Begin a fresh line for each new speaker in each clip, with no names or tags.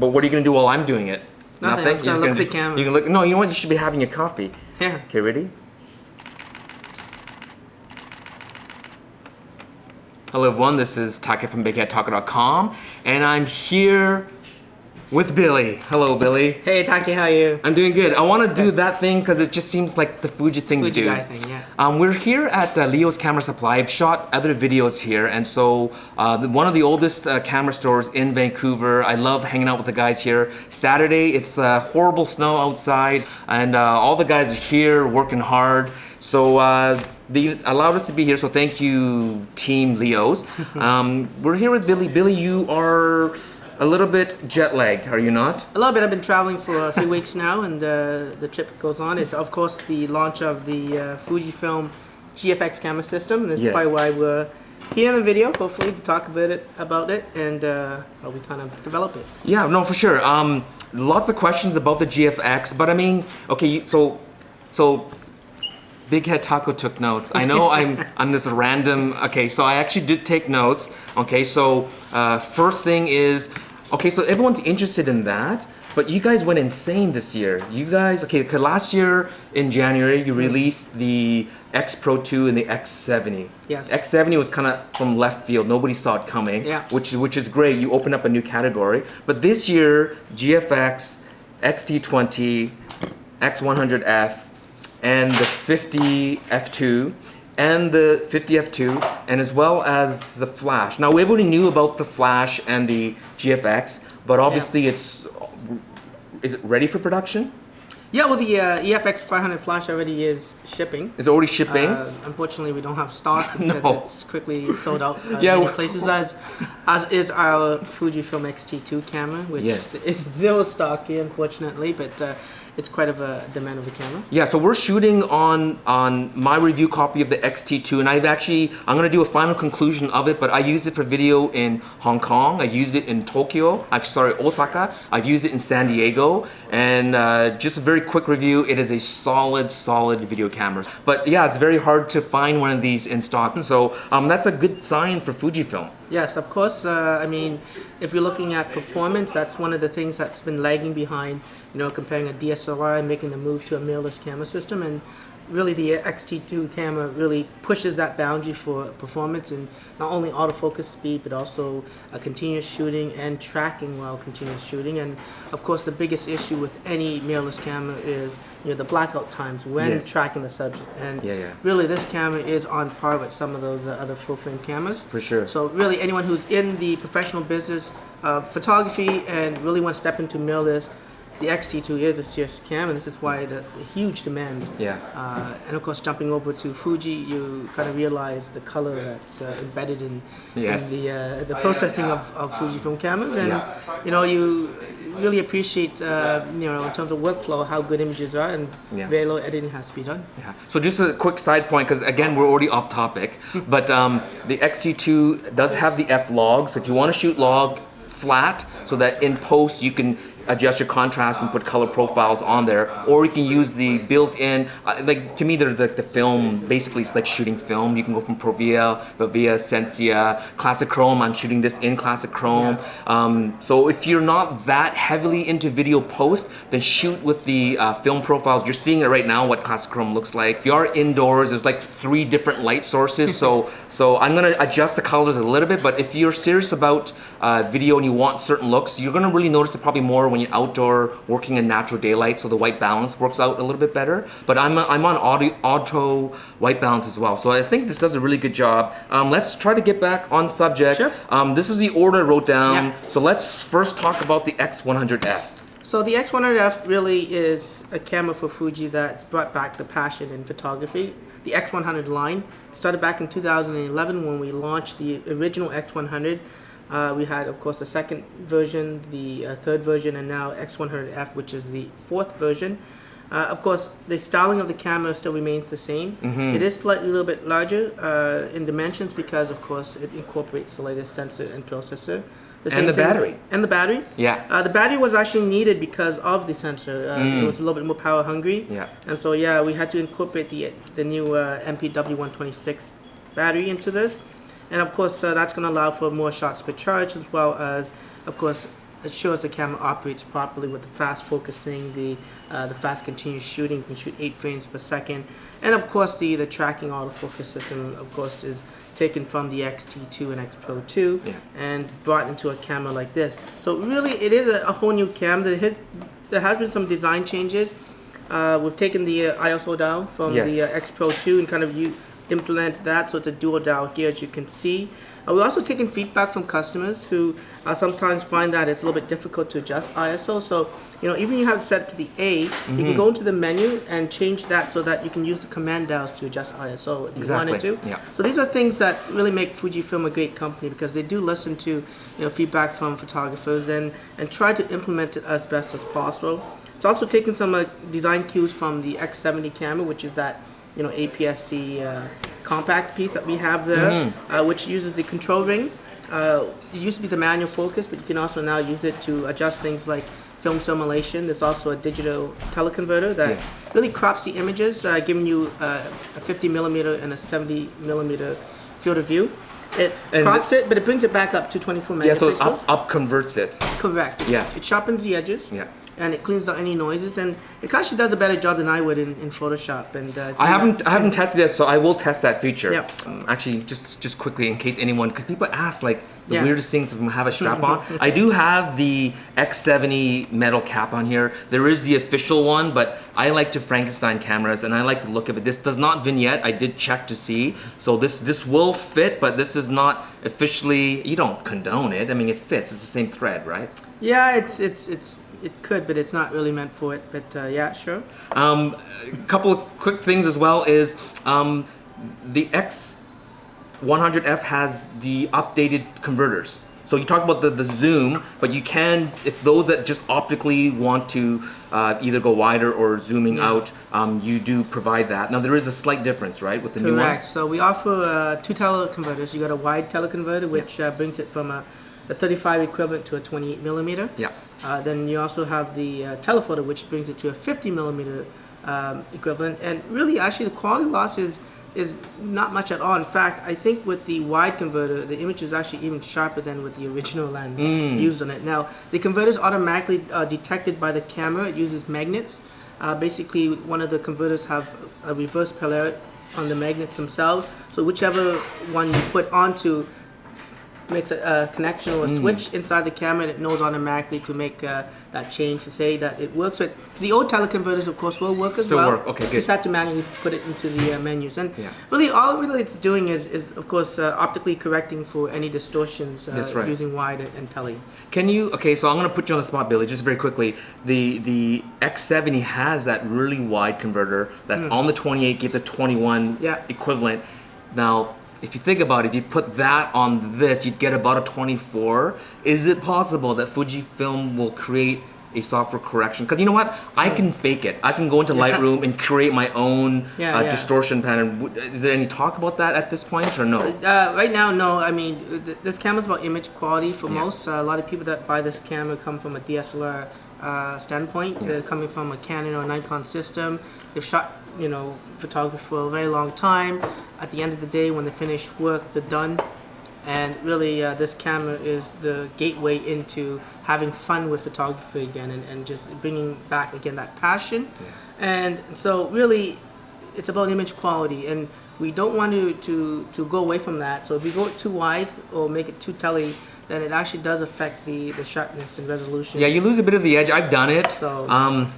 But what are you gonna do while I'm doing it?
Nothing. I'm gonna look at the camera.
You can look. No, you know what? You should be having your coffee.
Yeah.
Okay, ready? Hello everyone, this is Taka from bigheadtaco.com, and I'm here with Billy. Hello, Billy.
Hey, Taki, how are you?
I'm doing good. I want to do that thing because it just seems like the Fuji thing to do.
Fuji Guy thing, yeah.
We're here at Leo's Camera Supply. I've shot other videos here, and so one of the oldest camera stores in Vancouver. I love hanging out with the guys here. Saturday, it's horrible snow outside, and all the guys are here working hard. So they allowed us to be here, so thank you, Team Leo's. We're here with Billy. Billy, you are a little bit jet lagged, are you not?
A little bit. I've been traveling for a few weeks now, and the trip goes on. It's of course the launch of the Fujifilm GFX camera system, and this is probably why we're here in the video, hopefully to talk a bit about it and how we kind of develop it.
Yeah, no, for sure. Lots of questions about the GFX, but I mean, okay, so Big Head Taco took notes. I know I'm this random. Okay, so I actually did take notes. Okay, so first thing is, okay, so everyone's interested in that, but you guys went insane this year. You guys, okay, because last year in January you released the X Pro 2 and the X70.
Yes.
X70 was kind of from left field. Nobody saw it coming.
Yeah.
Which is great. You opened up a new category. But this year, GFX, X-T20, X100F, and the 50F2 and the 50F2, and as well as the flash. Now everybody knew about the flash and the GFX, but obviously is it ready for production?
Yeah, well, the EFX 500 flash already is shipping.
Is it already shipping?
Unfortunately, we don't have stock because it's quickly sold out
yeah,
many places, as is our Fujifilm X-T20 camera, which is zero stock here, unfortunately, but it's quite of a demand of the camera.
Yeah, so we're shooting on my review copy of the X-T2, and I'm going to do a final conclusion of it, but I used it for video in Hong Kong, I used it in Tokyo, Osaka, I've used it in San Diego, and just a very quick review, it is a solid video camera. But yeah, it's very hard to find one of these in stock, so that's a good sign for Fujifilm.
Yes, of course. I mean, if you're looking at performance, that's one of the things that's been lagging behind, you know, comparing a DSLR and making the move to a mirrorless camera system. And really the X-T2 camera really pushes that boundary for performance and not only autofocus speed, but also continuous shooting and tracking while continuous shooting. And of course, the biggest issue with any mirrorless camera is, you know, the blackout times when tracking the subject. And really this camera is on par with some of those other full frame cameras.
For sure.
So really anyone who's in the professional business of photography and really wants to step into mirrorless, the X-T2 is a serious camera, and this is why the huge demand. Yeah. And of course, jumping over to Fuji, you kind of realize the color that's embedded in the processing of Fujifilm cameras, and you know, you really appreciate you know, in terms of workflow, how good images are, and very low editing has to be done.
Yeah. So just a quick side point, because again we're already off topic, but the X-T2 does have the F-log, so if you want to shoot log flat, so that in post you can adjust your contrast and put color profiles on there, or you can use the built-in, like to me they're like the film, basically it's like shooting film. You can go from Provia, Vivia, Sensia, Classic Chrome. I'm shooting this in Classic Chrome. So if you're not that heavily into video post, then shoot with the film profiles. You're seeing it right now, what Classic Chrome looks like. You are indoors, there's like 3 different light sources, so I'm gonna adjust the colors a little bit, but if you're serious about video and you want certain looks, you're gonna really notice it probably more when you're outdoor working in natural daylight, so the white balance works out a little bit better. But I'm on auto white balance as well, so I think this does a really good job. Let's try to get back on subject. Sure. This is the order I wrote down, so let's first talk about the X100F.
So the X100F really is a camera for Fuji that's brought back the passion in photography. The X100 line started back in 2011 when we launched the original X100. We had, of course, the second version, the third version, and now X100F, which is the 4th version. Of course, the styling of the camera still remains the same. It is slightly a little bit larger in dimensions because, of course, it incorporates the latest sensor and processor.
And the battery.
And the battery. Yeah. The battery was actually needed because of the sensor. It was a little bit more power hungry. Yeah. And so, yeah, we had to incorporate the new MPW126 battery into this. And of course, that's going to allow for more shots per charge, as well as, of course, ensures the camera operates properly with the fast focusing, the fast continuous shooting. You can shoot 8 frames per second, and of course the tracking autofocus system, of course, is taken from the X-T2 and X Pro 2 and brought into a camera like this. So really, it is a whole new cam. There has been some design changes. We've taken the ISO dial from the X Pro 2 and kind of implement that, so it's a dual dial here, as you can see. We're also taking feedback from customers who sometimes find that it's a little bit difficult to adjust ISO. So, even you have it set to the A, you can go into the menu and change that so that you can use the command dials to adjust ISO if you wanted to.
Yeah.
So these are things that really make Fujifilm a great company, because they do listen to feedback from photographers and try to implement it as best as possible. It's also taken some design cues from the X70 camera, which is that APS-C compact piece that we have there, which uses the control ring. It used to be the manual focus, but you can also now use it to adjust things like film simulation. There's also a digital teleconverter that really crops the images, giving you a 50mm and a 70mm field of view. It crops it, but it brings it back up to 24 megapixels.
Yeah, so it up converts it.
Correct.
Yeah.
It sharpens the edges.
Yeah.
And it cleans out any noises, and it actually does a better job than I would in Photoshop. And
I haven't tested it, so I will test that feature.
Yeah.
Actually, just quickly, in case anyone, because people ask like the weirdest things if I have a strap on. I do have the X70 metal cap on here. There is the official one, but I like to Frankenstein cameras, and I like the look of it. This does not vignette. I did check to see, so this will fit, but this is not officially. You don't condone it. I mean, it fits. It's the same thread, right?
Yeah, it could, but it's not really meant for it. But yeah, sure.
A couple of quick things as well is the X100F has the updated converters. So you talk about the zoom, but you can, if those that just optically want to either go wider or zooming out, you do provide that. Now there is a slight difference, right, with the new ones?
Correct. So we offer 2 teleconverters. You got a wide teleconverter, which brings it from a 35 equivalent to a 28mm.
Yeah.
Then you also have the telephoto, which brings it to a 50mm equivalent. And really, actually, the quality loss is not much at all. In fact, I think with the wide converter, the image is actually even sharper than with the original lens used on it. Now, the converter is automatically detected by the camera. It uses magnets. Basically, one of the converters have a reverse polarity on the magnets themselves. So whichever one you put onto makes a connection or a switch inside the camera, and it knows automatically to make that change to say that it works. With the old teleconverters, of course, will work as well.
Still work. Okay, good.
You just have to manually put it into the menus, and really all it's doing is of course optically correcting for any distortions using wide and tele.
Can you? Okay, so I'm gonna put you on the spot, Billy, just very quickly. The X70 has that really wide converter that on the 28 gives a 21 equivalent. Now, if you think about it, if you put that on this, you'd get about a 24. Is it possible that Fujifilm will create a software correction? Because you know what? I can fake it. I can go into Lightroom and create my own distortion pattern. Is there any talk about that at this point, or no?
Right now, no. I mean, this camera's about image quality for most. A lot of people that buy this camera come from a DSLR standpoint. They're coming from a Canon or Nikon system. They've shot photography for a very long time. At the end of the day, when they finish work, they're done. And really, this camera is the gateway into having fun with photography again, and just bringing back again that passion. And so really, it's about image quality, and we don't want to go away from that. So if we go too wide or make it too tele, then it actually does affect the sharpness and resolution.
Yeah, you lose a bit of the edge. I've done it.
So,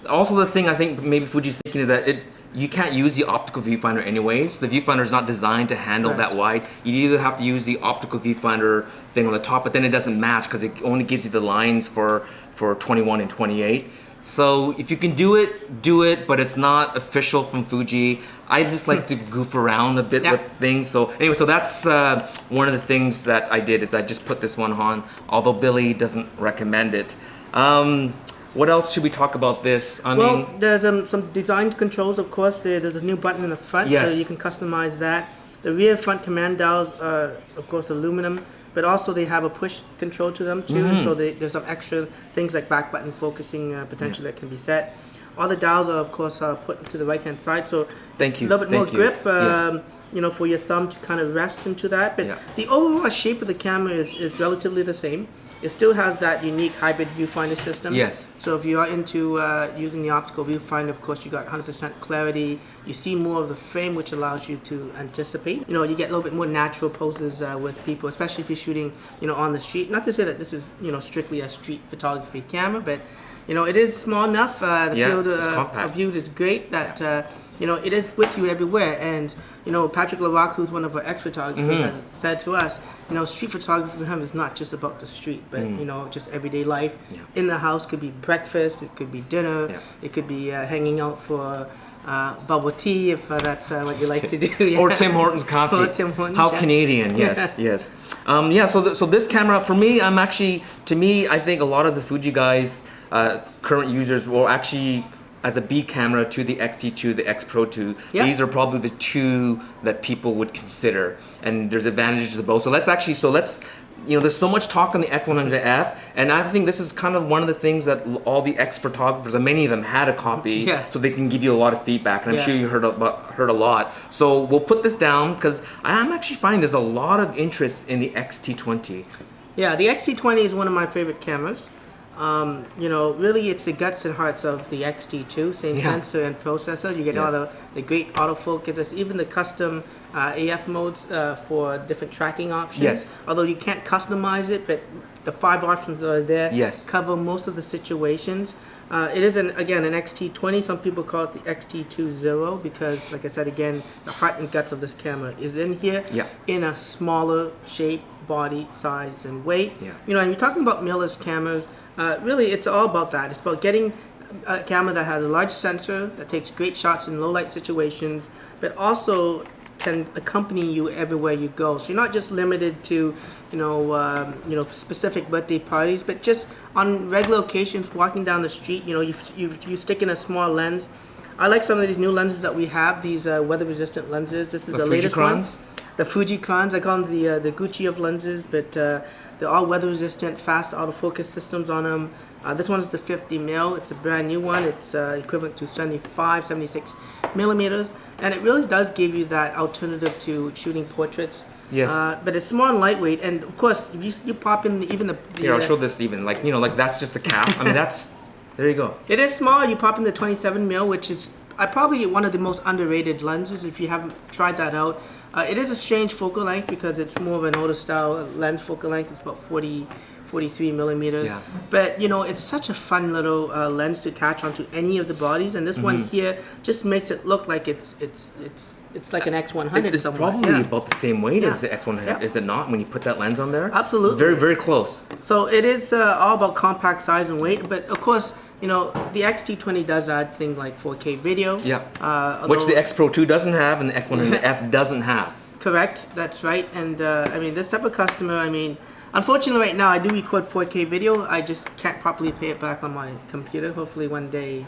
also, the thing I think maybe Fuji's thinking is that you can't use the optical viewfinder anyways. The viewfinder is not designed to handle that wide. You either have to use the optical viewfinder thing on the top, but then it doesn't match because it only gives you the lines for 21 and 28. So if you can do it, but it's not official from Fuji. I just like to goof around a bit with things. So anyway, so that's one of the things that I did, is I just put this one on, although Billy doesn't recommend it. What else should we talk about this? I mean,
there's some design controls, of course. There's a new button in the front, so you can customize that. The rear front command dials are, of course, aluminum, but also they have a push control to them too, and so there's some extra things like back button focusing potential that can be set. All the dials are, of course, put to the right-hand side, so it's a little bit more grip. For your thumb to kind of rest into that. But the overall shape of the camera is relatively the same. it still has that unique hybrid viewfinder system.
Yes.
So if you are into using the optical viewfinder, of course, you got 100% clarity. You see more of the frame, which allows you to anticipate. You know, you get a little bit more natural poses with people, especially if you're shooting, you know, on the street. Not to say that this is, you know, strictly a street photography camera, but you know, it is small enough. The field of view is great that you know, it is with you everywhere. And you know, Patrick LaRock, who's one of our ex-photographers, has said to us, you know, street photography for him is not just about the street, but you know, just everyday life. In the house could be breakfast, it could be dinner, it could be hanging out for bubble tea, if that's what you like to do.
Or Tim Hortons coffee.
Or Tim Hortons,
How Canadian, yes, yes. So this camera, for me, I think a lot of the Fuji guys, current users will actually, as a B camera to the X-T2, the X Pro 2, these are probably the two that people would consider, and there's advantages to both. So let's, you know, there's so much talk on the X100F, and I think this is kind of one of the things that all the ex-photographers, and many of them had a copy, so they can give you a lot of feedback, and I'm sure you heard a lot. So we'll put this down, because I'm actually finding there's a lot of interest in the X-T20.
Yeah, the X-T20 is one of my favorite cameras. You know, really it's the guts and hearts of the X-T2, same sensor and processor. You get all the great autofocus, there's even the custom AF modes for different tracking options.
Yes.
Although you can't customize it, but the 5 options that are there cover most of the situations. It is, again, an X-T20. Some people call it the X-T20 because, like I said, again, the heart and guts of this camera is in here in a smaller shape, body, size, and weight. You know, and you're talking about mirrorless cameras. Really, it's all about that. It's about getting a camera that has a large sensor that takes great shots in low light situations, but also can accompany you everywhere you go. So you're not just limited to, you know, specific birthday parties, but just on regular occasions, walking down the street. You know, you stick in a small lens. I like some of these new lenses that we have. These weather-resistant lenses. This is the latest ones. The Fujicrons. I call them the Gucci of lenses, but they're all weather-resistant, fast autofocus systems on them. This one is the 50 mil. It's a brand new one. It's equivalent to 76 millimeters, and it really does give you that alternative to shooting portraits. Yes. But it's small and lightweight, and of course, if you pop in even the
here, I'll show this even, like, you know, like that's just the cap. I mean, that's, there you go.
It is small. You pop in the 27 mil, which is probably one of the most underrated lenses if you haven't tried that out. It is a strange focal length because it's more of an older style lens focal length. It's about 43 millimeters. But you know, it's such a fun little lens to attach onto any of the bodies, and this one here just makes it look like it's like an X100.
It's probably about the same weight as the X100. Is it not, when you put that lens on there?
Absolutely.
Very, very close.
So it is all about compact size and weight, but of course, you know, the X-T20 does add things like 4K video.
Which the X Pro 2 doesn't have and the X100F doesn't have.
Correct, that's right. And I mean, this type of customer, I mean, unfortunately right now I do record 4K video. I just can't properly play it back on my computer. Hopefully one day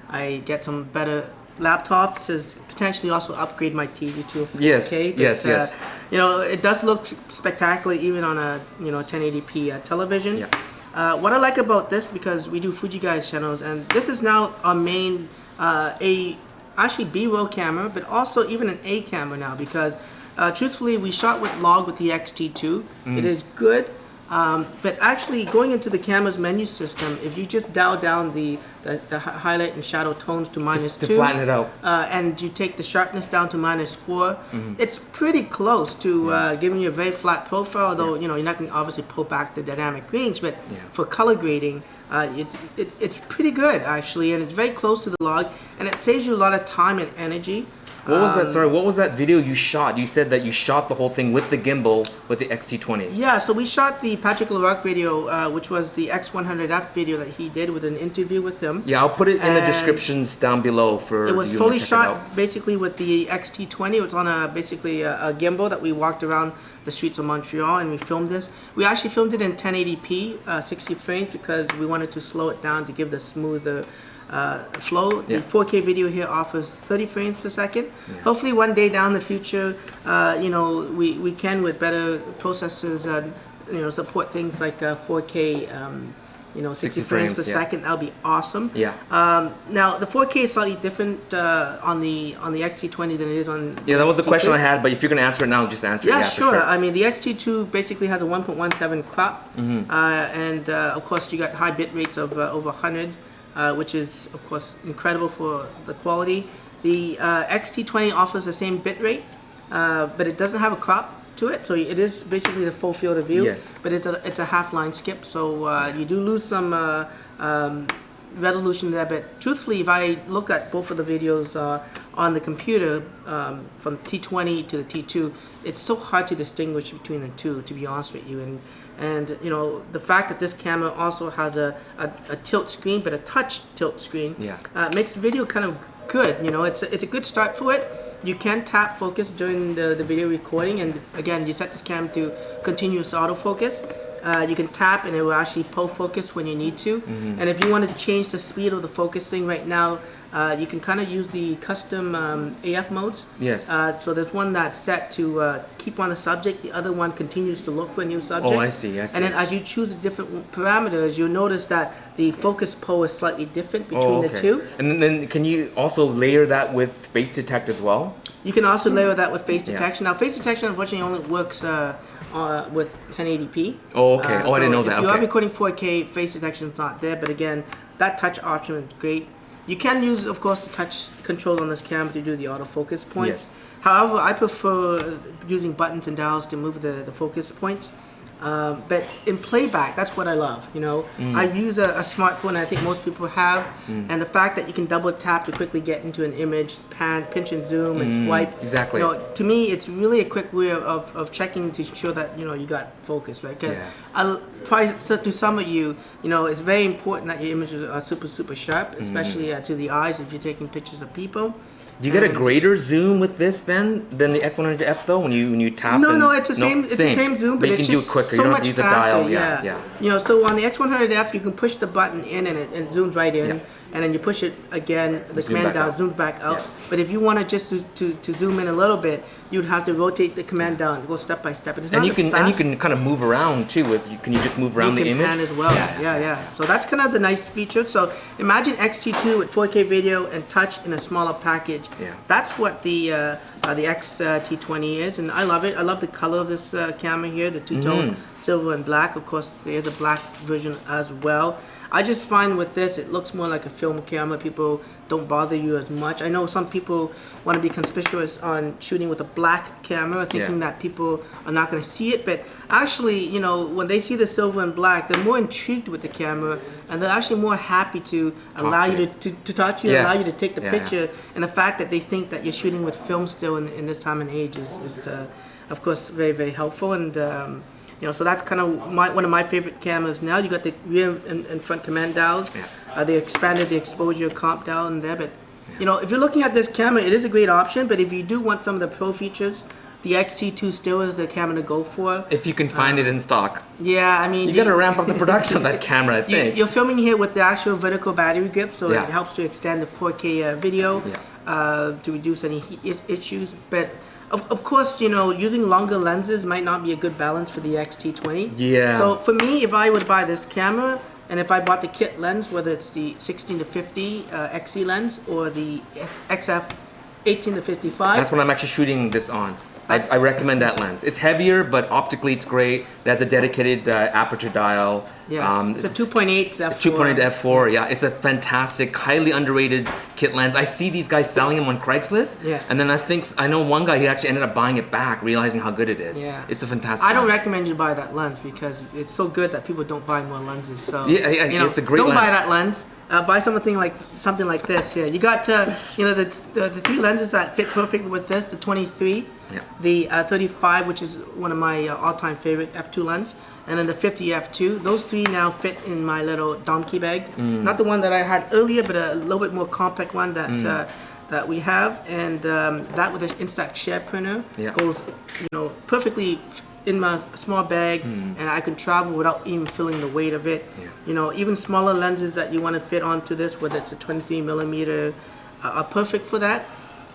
I get some better laptops, as potentially also upgrade my TV to a 4K.
Yes.
You know, it does look spectacular even on a 1080p television. What I like about this, because we do Fuji Guys channels, and this is now our main actually B-roll camera, but also even an A camera now, because truthfully we shot with log with the X-T2. It is good, but actually going into the camera's menu system, if you just dial down the highlight and shadow tones to -2
to flatten it out,
and you take the sharpness down to -4, it's pretty close to giving you a very flat profile, although you know, you're not going to obviously pull back the dynamic range, but for color grading, it's pretty good actually, and it's very close to the log, and it saves you a lot of time and energy.
What was that? Sorry, what was that video you shot? You said that you shot the whole thing with the gimbal with the X-T20.
Yeah, so we shot the Patrick LaRock video, which was the X100F video that he did with an interview with him.
Yeah, I'll put it in the descriptions down below for
it was
you
fully
to check
shot
it out.
basically with the X-T20. It was on basically a gimbal that we walked around the streets of Montreal and we filmed this. We actually filmed it in 1080p, 60 frames, because we wanted to slow it down to give the smoother flow. The 4K video here offers 30 frames per second. Hopefully one day down the future, you know, we can, with better processors, you know, support things like 4K 60 frames per second. That would be awesome.
Yeah.
Now the 4K is slightly different on the X-T20 than it is on.
Yeah, that was the question I had. But if you're gonna answer it now, just answer it.
Yeah,
Yeah,
sure.
for sure.
I mean, the X-T2 basically has a 1.17 crop, and of course you got high bit rates of over 100, which is of course incredible for the quality. The X-T20 offers the same bit rate, but it doesn't have a crop to it, so it is basically the full field of view.
Yes.
But it's a half line skip, so you do lose some resolution there. But truthfully, if I look at both of the videos on the computer from T20 to the T2, it's so hard to distinguish between the two, to be honest with you. And the fact that this camera also has a tilt screen, but a touch tilt screen, makes the video kind of good. It's a good start for it. You can tap focus during the video recording, and again, you set this cam to continuous autofocus. You can tap and it will actually pull focus when you need to. And if you want to change the speed of the focusing right now, you can kind of use the custom AF modes.
Yes.
So there's one that's set to keep on a subject, the other one continues to look for a new subject.
Oh, I see.
And then as you choose the different parameters, you'll notice that the focus pull is slightly different between the two.
And then can you also layer that with face detect as well?
You can also layer that with face detection. Now, face detection unfortunately only works with 1080p.
Oh, okay. I didn't know that.
If you are recording 4K, face detection is not there. But again, that touch option is great. You can use, of course, the touch controls on this camera to do the autofocus points.
Yes.
However, I prefer using buttons and dials to move the focus points. But in playback, that's what I love. I use a smartphone, I think most people have, and the fact that you can double tap to quickly get into an image, pan, pinch and zoom, and swipe.
Exactly.
To me, it's really a quick way of checking to show that you got focus, right? Because to some of you, it's very important that your images are super sharp, especially to the eyes if you're taking pictures of people.
Do you get a greater zoom with this than the X100F though when you tap?
No, it's the same. It's the same zoom, but
you
it's
can do
just
it quicker.
so
You don't
much
have to use the
faster.
dial. Yeah.
So on the X100F, you can push the button in and it zooms right in, and then you push it again. The command dial zooms back out.
Yeah.
But if you wanted just to zoom in a little bit, you'd have to rotate the command down, go step by step.
And you can kind of move around too. Can you just move around the image?
You can pan as well. Yeah. So that's kind of the nice feature. So imagine X-T2 with 4K video and touch in a smaller package.
Yeah.
That's what the X-T20 is, and I love it. I love the color of this camera here, the two-tone silver and black. Of course, there's a black version as well. I just find with this, it looks more like a film camera. People don't bother you as much. I know some people want to be conspicuous on shooting with a black camera, thinking that people are not going to see it. But actually, when they see the silver and black, they're more intrigued with the camera, and they're actually more happy to allow you to touch you, allow you to take the picture. And the fact that they think that you're shooting with film still in this time and age is of course, very helpful. And so that's kind of one of my favorite cameras now. You got the rear and front command dials. They expanded the exposure comp dial in there. But if you're looking at this camera, it is a great option. But if you do want some of the pro features, the X-T2 still is the camera to go for.
If you can find it in stock.
Yeah, I mean,
you got to ramp up the production of that camera, I think.
You're filming here with the actual vertical battery grip, so it helps to extend the 4K video to reduce any heat issues. But of course, using longer lenses might not be a good balance for the X-T20.
Yeah.
So for me, if I would buy this camera, and if I bought the kit lens, whether it's the 16 to 50 XE lens or the XF 18 to 55.
That's what I'm actually shooting this on. I recommend that lens. It's heavier, but optically it's great. It has a dedicated aperture dial.
Yes, it's a 2.8 f4.
2.8 f4, yeah. It's a fantastic, highly underrated kit lens. I see these guys selling them on Craigslist.
Yeah.
And then I know one guy, he actually ended up buying it back, realizing how good it is.
Yeah.
It's a fantastic
I don't
lens.
recommend you buy that lens because it's so good that people don't buy more lenses. So
it's a great lens.
Don't buy that lens. Buy something like this. Yeah, you got the three lenses that fit perfect with this: the 23, the 35, which is one of my all-time favorite f2 lens, and then the 50 f2. Those three now fit in my little donkey bag. Not the one that I had earlier, but a little bit more compact one that we have, and that with an Instax share printer goes perfectly in my small bag, and I can travel without even feeling the weight of it. Even smaller lenses that you want to fit onto this, whether it's a 23 millimeter, are perfect for that.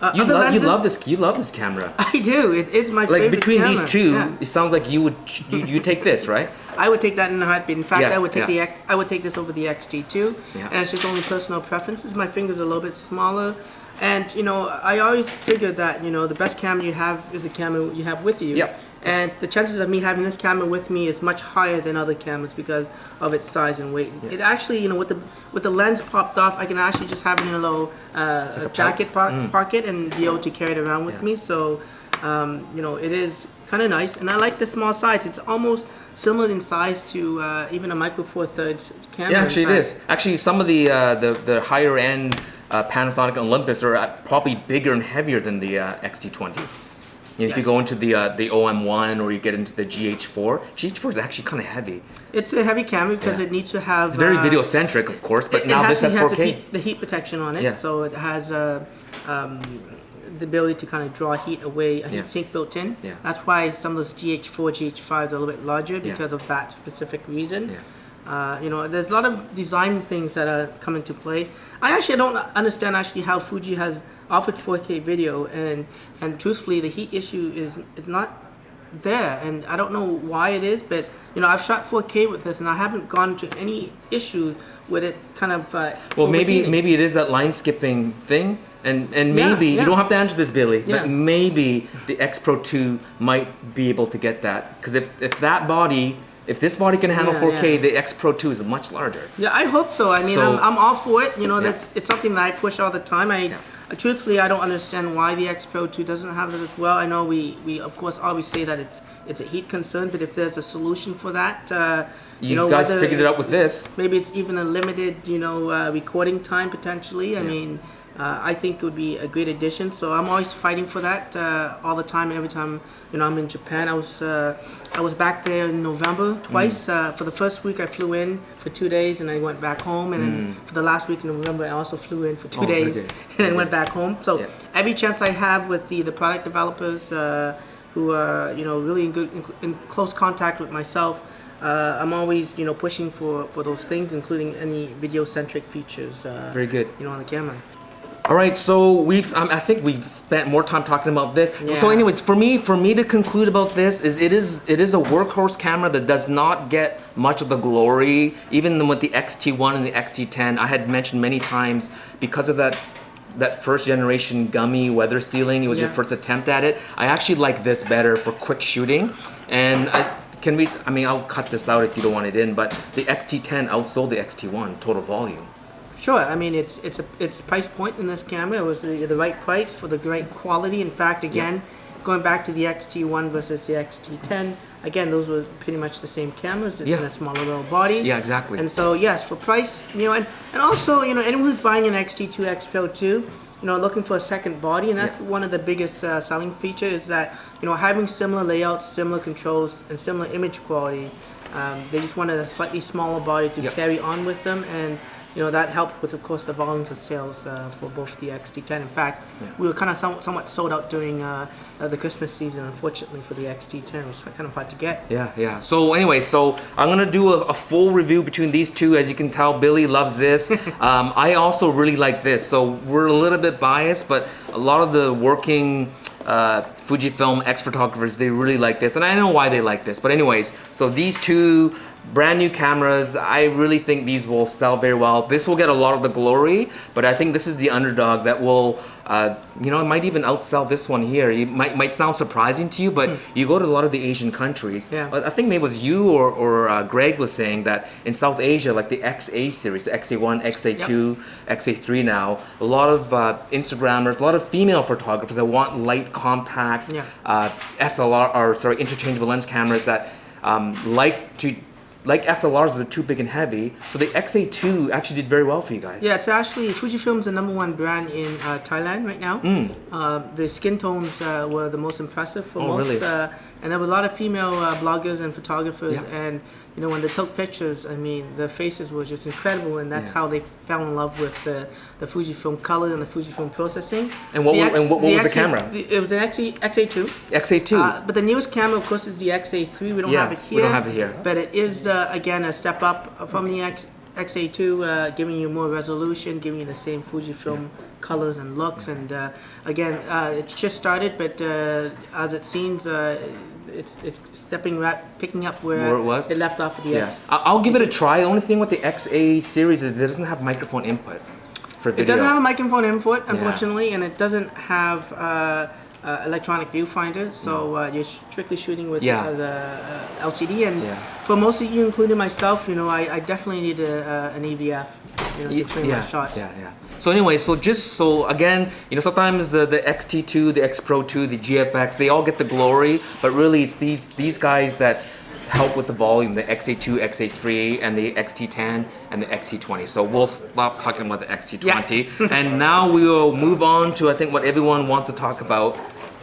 You
Other
love
lenses-
you love this camera.
I do. It is my favorite
Like between
camera.
these two,
Yeah.
it sounds like you take this, right?
I would take that in a heartbeat. In fact,
Yeah,
I would take
yeah.
I would take this over the X-T2,
Yeah.
and it's just only personal preferences. My fingers are a little bit smaller, and I always figured that the best camera you have is the camera you have with you.
Yep.
And the chances of me having this camera with me is much higher than other cameras because of its size and weight. It actually, with the lens popped off, I can actually just have it in a little jacket pocket and be able to carry it around with me. So, it is kind of nice, and I like the small size. It's almost similar in size to even a Micro Four Thirds camera.
Yeah, actually it is. Actually, some of the higher end Panasonic and Olympus are probably bigger and heavier than the X-T20. If you go into the OM1 or you get into the GH4, GH4 is actually kind of heavy.
It's a heavy camera because it needs to have.
It's very video centric, of course, but now this has 4K.
The heat protection on it,
Yeah.
so it has the ability to kind of draw heat away, a heat sink built in.
Yeah.
That's why some of those GH4, GH5s are a little bit larger because of that specific reason.
Yeah.
There's a lot of design things that are coming to play. I actually don't understand how Fuji has offered 4K video, and truthfully, the heat issue is not there, and I don't know why it is, but I've shot 4K with this, and I haven't gone to any issues with it. Kind of.
Well, maybe
overheating.
it is that line skipping thing, and maybe you don't have to answer this, Billy,
Yeah.
but maybe the X Pro 2 might be able to get that, because if this body can handle 4K, the X Pro 2 is much larger.
Yeah, I hope so. I mean,
So-
I'm all for it. It's something that I push all the time. Truthfully, I don't understand why the X Pro 2 doesn't have it as well. I know we of course always say that it's a heat concern, but if there's a solution for that,
You guys
whether
figured it out with this.
Maybe it's even a limited, recording time potentially. I mean, I think it would be a great addition. So I'm always fighting for that all the time. Every time I'm in Japan, I was back there in November twice. For the first week, I flew in for 2 days, and I went back home. And then for the last week in November, I also flew in for 2 days,
very good.
and then went back home. So every chance I have with the product developers who are really in close contact with myself. I'm always, pushing for those things, including any video-centric features.
Very good.
On the camera.
All right, so I think we've spent more time talking about this.
Yeah.
So, anyways, for me to conclude about this is it is a workhorse camera that does not get much of the glory, even with the X-T1 and the X-T10. I had mentioned many times because of that first generation gummy weather sealing. It was your first attempt at it. I actually like this better for quick shooting, and I'll cut this out if you don't want it in, but the X-T10 outsold the X-T1 total volume.
Sure. I mean, it's price point in this camera. It was the right price for the right quality. In fact, again, going back to the X-T1 versus the X-T10, again, those were pretty much the same cameras in a smaller little body.
Yeah, exactly.
And so, yes, for price, and also, anyone who's buying an X-T2 X Pro 2, looking for a second body, and that's one of the biggest selling features is that, having similar layouts, similar controls, and similar image quality, they just wanted a slightly smaller body to carry on with them, and that helped with, of course, the volumes of sales for both the X-T10. In fact, we were kind of somewhat sold out during the Christmas season, unfortunately, for the X-T10. It was kind of hard to get.
Yeah. So anyway, I'm gonna do a full review between these two. As you can tell, Billy loves this. I also really like this. So we're a little bit biased, but a lot of the working Fujifilm X photographers, they really like this, and I know why they like this. But anyways, so these two brand new cameras, I really think these will sell very well. This will get a lot of the glory, but I think this is the underdog that will, it might even outsell this one here. It might sound surprising to you, but you go to a lot of the Asian countries.
Yeah.
I think maybe it was you or Greg was saying that in South Asia, like the XA series, XA1, XA2, XA3 now, a lot of Instagrammers, a lot of female photographers that want light, compact, interchangeable lens cameras that like SLRs, but too big and heavy. So the XA2 actually did very well for you guys.
Yeah, it's actually, Fujifilm's the #1 brand in Thailand right now. The skin tones were the most impressive for most.
Really?
And there were a lot of female bloggers and photographers, and when they took pictures, I mean, their faces were just incredible, and that's how they fell in love with the Fujifilm color and the Fujifilm processing.
And what was the camera?
It was an XA2.
XA2.
But the newest camera, of course, is the XA3. We don't have it here.
We don't have it here.
But it is, again, a step up from the XA2, giving you more resolution, giving you the same Fujifilm colors and looks. And again, it's just started, but as it seems, it's picking up where
it was.
it left off with the X.
I'll give it a try. The only thing with the XA series is it doesn't have microphone input for video.
It doesn't have a microphone input, unfortunately, and it doesn't have electronic viewfinder, so you're strictly shooting with as a LCD. And for most of you, including myself, I definitely need an EVF. To show my shots.
So anyway, so again, sometimes the X-T2, the X Pro 2, the GFX, they all get the glory, but really it's these guys that help with the volume, the XA2, XA3, and the X-T10 and the X-T20. So we'll stop talking about the X-T20, and now we will move on to I think what everyone wants to talk about.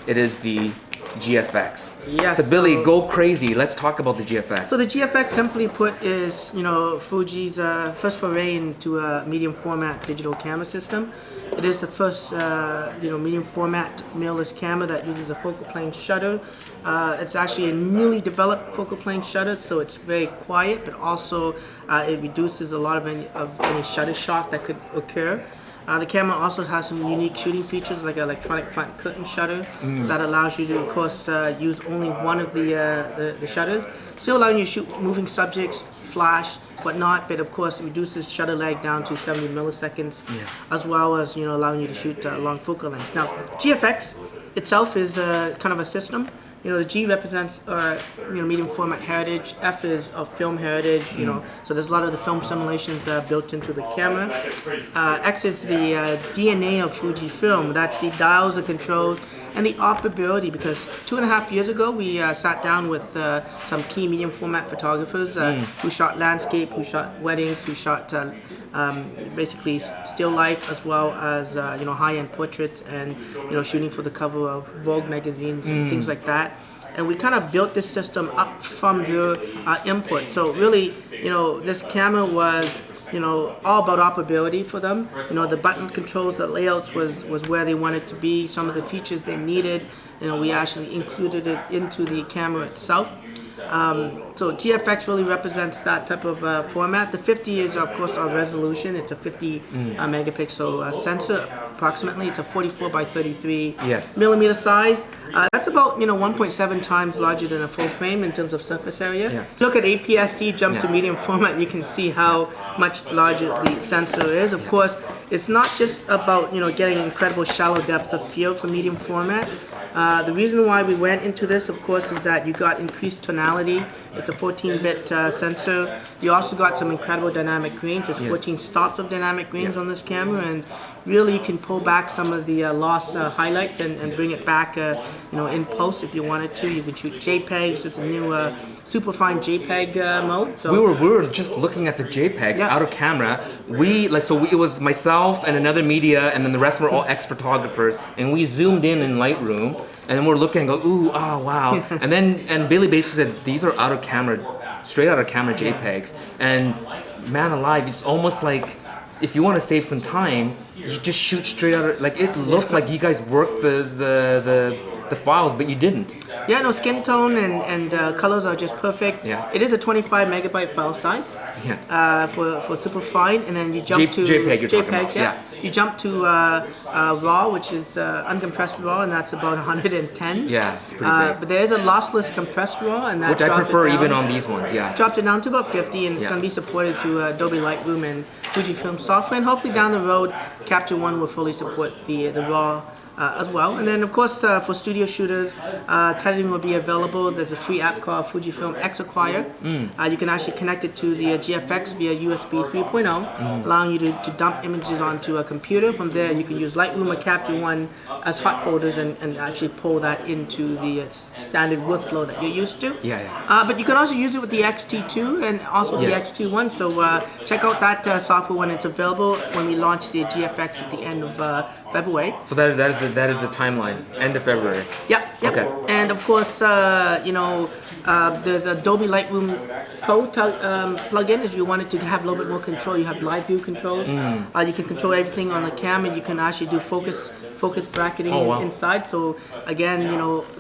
It is the GFX.
Yes.
So Billy, go crazy. Let's talk about the GFX.
So the GFX, simply put, is Fuji's first foray into a medium format digital camera system. It is the first medium format mirrorless camera that uses a focal plane shutter. It's actually a newly developed focal plane shutter, so it's very quiet, but also it reduces a lot of any shutter shock that could occur. The camera also has some unique shooting features like an electronic front curtain shutter that allows you to, of course, use only one of the shutters. Still allowing you to shoot moving subjects, flash, whatnot, but of course reduces shutter lag down to 70 milliseconds, as well as allowing you to shoot long focal length. Now, GFX itself is kind of a system. The G represents medium format heritage. F is of film heritage. So there's a lot of the film simulations built into the camera. X is the DNA of Fujifilm. That's the dials, the controls, and the operability. Because 2.5 years ago, we sat down with some key medium format photographers who shot landscape, who shot weddings, who shot basically still life, as well as high-end portraits, and shooting for the cover of Vogue magazines and things like that. And we kind of built this system up from their input. So really, this camera was all about operability for them. The button controls, the layouts was where they wanted to be. Some of the features they needed, we actually included it into the camera itself. So GFX really represents that type of format. The 50 is, of course, our resolution. It's a 50 megapixel sensor. Approximately, it's a 44 by 33 millimeter size. That's about 1.7 times larger than a full frame in terms of surface area. If you look at APS-C, jump to medium format, you can see how much larger the sensor is. Of course, it's not just about getting incredible shallow depth of field for medium format. The reason why we went into this, of course, is that you got increased tonality. It's a 14-bit sensor. You also got some incredible dynamic range. There's 14 stops of dynamic range on this camera, and really you can pull back some of the lost highlights and bring it back in post if you wanted to. You can shoot JPEGs. It's a new superfine JPEG mode. So
we were just looking at the JPEGs out of camera. It was myself and another media, and then the rest were all ex-photographers, and we zoomed in Lightroom, and we're looking and go, ooh, oh wow. and Billy basically said, these are straight out of camera JPEGs. And man alive, it's almost like if you want to save some time, you just shoot straight out of, like, it looked like you guys worked the files, but you didn't.
Yeah, no, skin tone and colors are just perfect. It is a 25 megabyte file size for superfine, and then you jump to JPEG. You jump to RAW, which is uncompressed RAW, and that's about 110.
Yeah, it's pretty big.
But there is a lossless compressed RAW, and that
which I prefer even on these ones.
Drops it down to about 50, and it's going to be supported through Adobe Lightroom and Fujifilm software, and hopefully down the road, Capture One will fully support the RAW as well. And then of course for studio shooters, tethering will be available. There's a free app called Fujifilm X Acquire. You can actually connect it to the GFX via USB 3.0, allowing you to dump images onto a computer. From there you can use Lightroom or Capture One as hot folders and actually pull that into the standard workflow that you're used to. But you can also use it with the X-T2 and also the X-T1. So check out that software when it's available, when we launch the GFX at the end of February.
So that is the timeline, end of February.
Okay. And And of course, there's Adobe Lightroom Pro plugin. If you wanted to have a little bit more control, you have live view controls. You can control everything on the camera. You can actually do focus bracketing inside. So again,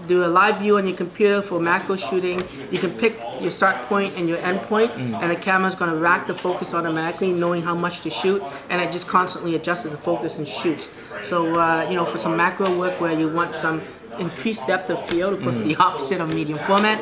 do a live view on your computer for macro shooting. You can pick your start point and your end point, and the camera's going to rack the focus automatically, knowing how much to shoot, and it just constantly adjusts the focus and shoots. So for some macro work where you want some increased depth of field, of course the opposite of medium format,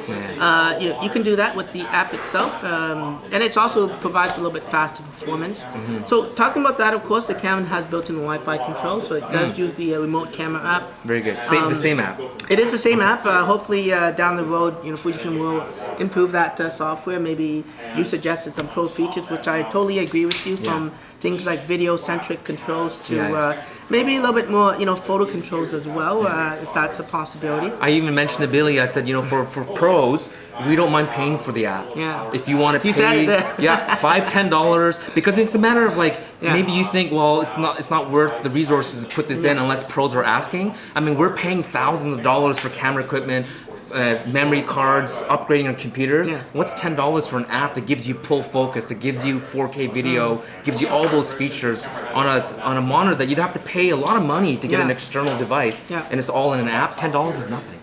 you can do that with the app itself, and it also provides a little bit faster performance. So talking about that, of course, the camera has built-in Wi-Fi control, so it does use the remote camera app.
Very good. The same app.
It is the same app. Hopefully down the road, Fujifilm will improve that software. Maybe you suggested some pro features, which I totally agree with you, from things like video-centric controls to maybe a little bit more, photo controls as well, if that's a possibility.
I even mentioned to Billy, I said, for pros, we don't mind paying for the app.
Yeah.
If you want to pay,
said it there.
$5-10, because it's a matter of maybe you think, well, it's not worth the resources to put this in unless pros are asking. I mean, we're paying thousands of dollars for camera equipment, memory cards, upgrading our computers. What's $10 for an app that gives you full focus, that gives you 4K video, gives you all those features on a monitor that you'd have to pay a lot of money to get an external device, and it's all in an app? $10 is nothing.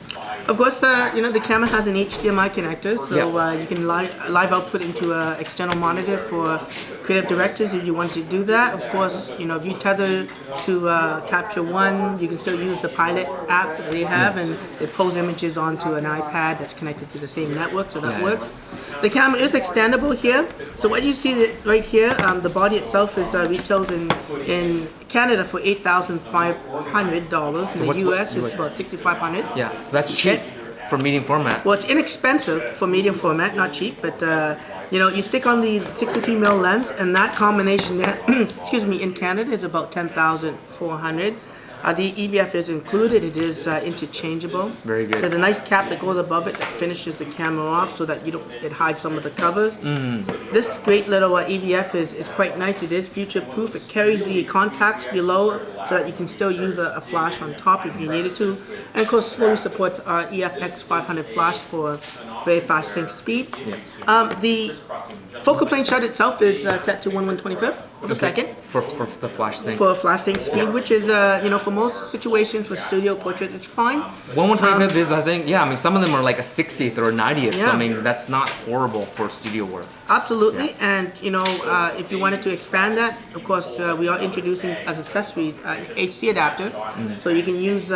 Of course, the camera has an HDMI connector, so you can live output into an external monitor for creative directors if you want to do that. Of course, if you tether to Capture One, you can still use the Pilot app that they have, and it pulls images onto an iPad that's connected to the same network, so that works. The camera is extendable here. So what you see right here, the body itself is retails in Canada for $8,500. In the US, it's about $6,500.
Yeah, so that's cheap for medium format.
Well, it's inexpensive for medium format, not cheap, but you stick on the 63mm lens, and that combination there, in Canada is about $10,400. The EVF is included. It is interchangeable.
Very good.
There's a nice cap that goes above it that finishes the camera off, so that it hides some of the covers. This great little EVF is quite nice. It is future-proof. It carries the contacts below, so that you can still use a flash on top if you needed to. And of course, fully supports our X500 flash for very fast sync speed. The focal plane shutter itself is set to 1/125th of a second.
For the flash sync.
For flash sync speed, which is, for most situations, for studio portraits, it's fine.
1/125th is, I think, some of them are like a 60th or a 90th, so I mean, that's not horrible for studio work.
Absolutely, and if you wanted to expand that, of course, we are introducing as accessories HC adapter, so you can use,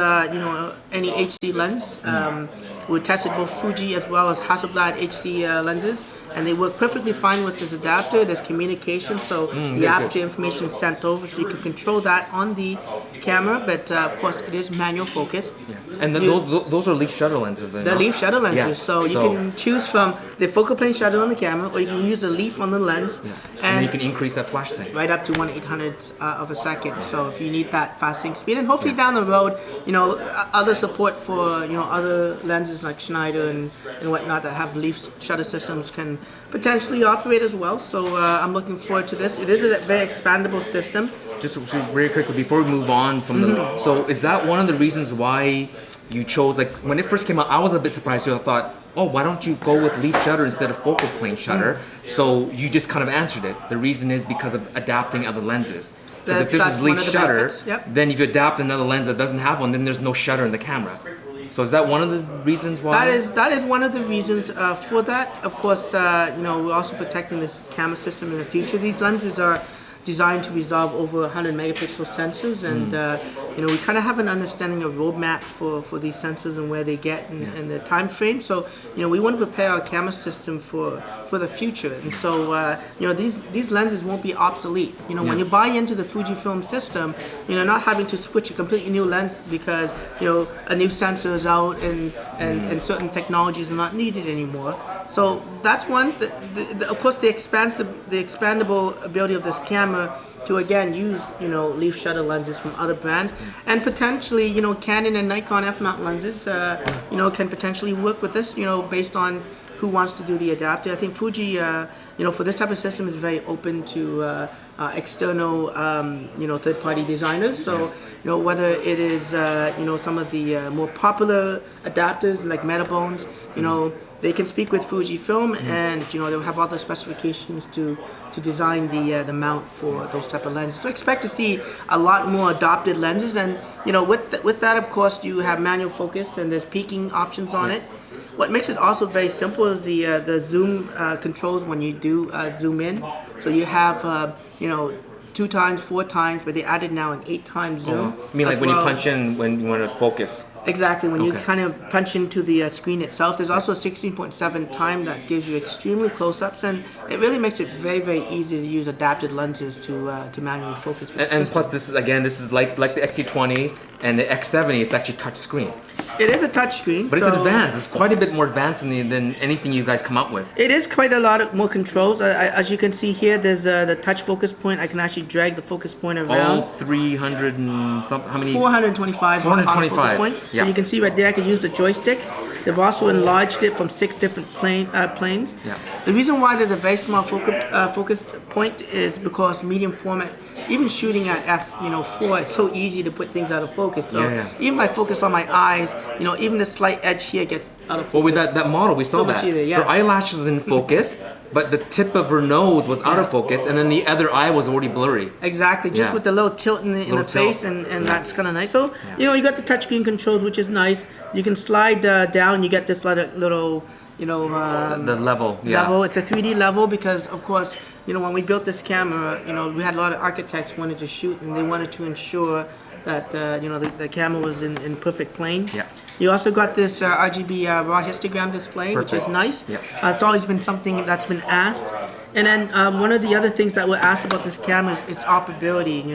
any HC lens. We tested both Fuji as well as Hasselblad HC lenses, and they work perfectly fine with this adapter. There's communication, so the aperture information is sent over, so you can control that on the camera, but of course it is manual focus.
And those are leaf shutter lenses.
They're leaf shutter lenses, so you can choose from the focal plane shutter on the camera, or you can use the leaf on the lens,
and you can increase that flash sync
right up to 1/800th of a second. So if you need that fast sync speed, and hopefully down the road, other support for other lenses like Schneider and whatnot that have leaf shutter systems can potentially operate as well. So I'm looking forward to this. It is a very expandable system.
Just very quickly before we move on from so is that one of the reasons why you chose, when it first came out, I was a bit surprised too. I thought, why don't you go with leaf shutter instead of focal plane shutter? So you just kind of answered it. The reason is because of adapting other lenses. Because if this is leaf shutter, then if you adapt another lens that doesn't have one, then there's no shutter in the camera. So is that one of the reasons why?
That is one of the reasons for that. Of course, we're also protecting this camera system in the future. These lenses are designed to resolve over 100 megapixel sensors, and we kind of have an understanding of roadmap for these sensors and where they get and the time frame. So we want to prepare our camera system for the future, and so these lenses won't be obsolete. When you buy into the Fujifilm system, not having to switch a completely new lens because a new sensor is out and certain technologies are not needed anymore. So that's one. Of course, the expandable ability of this camera to again use leaf shutter lenses from other brands, and potentially Canon and Nikon f-mount lenses can potentially work with this based on who wants to do the adapter. I think Fuji, for this type of system is very open to external, third-party designers. So, whether it is, some of the more popular adapters like Metabones, they can speak with Fujifilm, and they'll have other specifications to design the mount for those type of lenses. So expect to see a lot more adopted lenses, and with that, of course, you have manual focus and there's peaking options on it. What makes it also very simple is the zoom controls when you do zoom in. So you have 2 times, 4 times, but they added now an 8 times zoom.
You mean like when you punch in when you want to focus?
Exactly, when you kind of punch into the screen itself. There's also a 16.7 time that gives you extremely close-ups, and it really makes it very, very easy to use adapted lenses to manually focus with
And plus, this is like the X-T20 and the X-70. It's actually touch screen.
It is a touch screen,
but it's advanced. It's quite a bit more advanced than anything you guys come up with.
It is quite a lot more controls. As you can see here, there's the touch focus point. I can actually drag the focus point around.
All 300 and something. How many?
425.
425
focus points. So you can see right there, I can use the joystick. They've also enlarged it from 6 different planes.
Yeah.
The reason why there's a very small focus point is because medium format, even shooting at f4, it's so easy to put things out of focus. So even if I focus on my eyes, even the slight edge here gets out of focus.
Well, with that model, we saw
So
that.
much easier, yeah.
Her eyelashes was in focus, but the tip of her nose was out of focus, and then the other eye was already blurry.
Exactly, just with the little tilt in the face, and that's kind of nice. So, you got the touchscreen controls, which is nice. You can slide down, you get this little
the level.
Level. It's a 3D level because, of course, when we built this camera, we had a lot of architects wanted to shoot, and they wanted to ensure that the camera was in perfect plane.
Yeah.
You also got this RGB raw histogram display, which is nice.
Yeah.
It's always been something that's been asked. And then one of the other things that were asked about this camera is operability.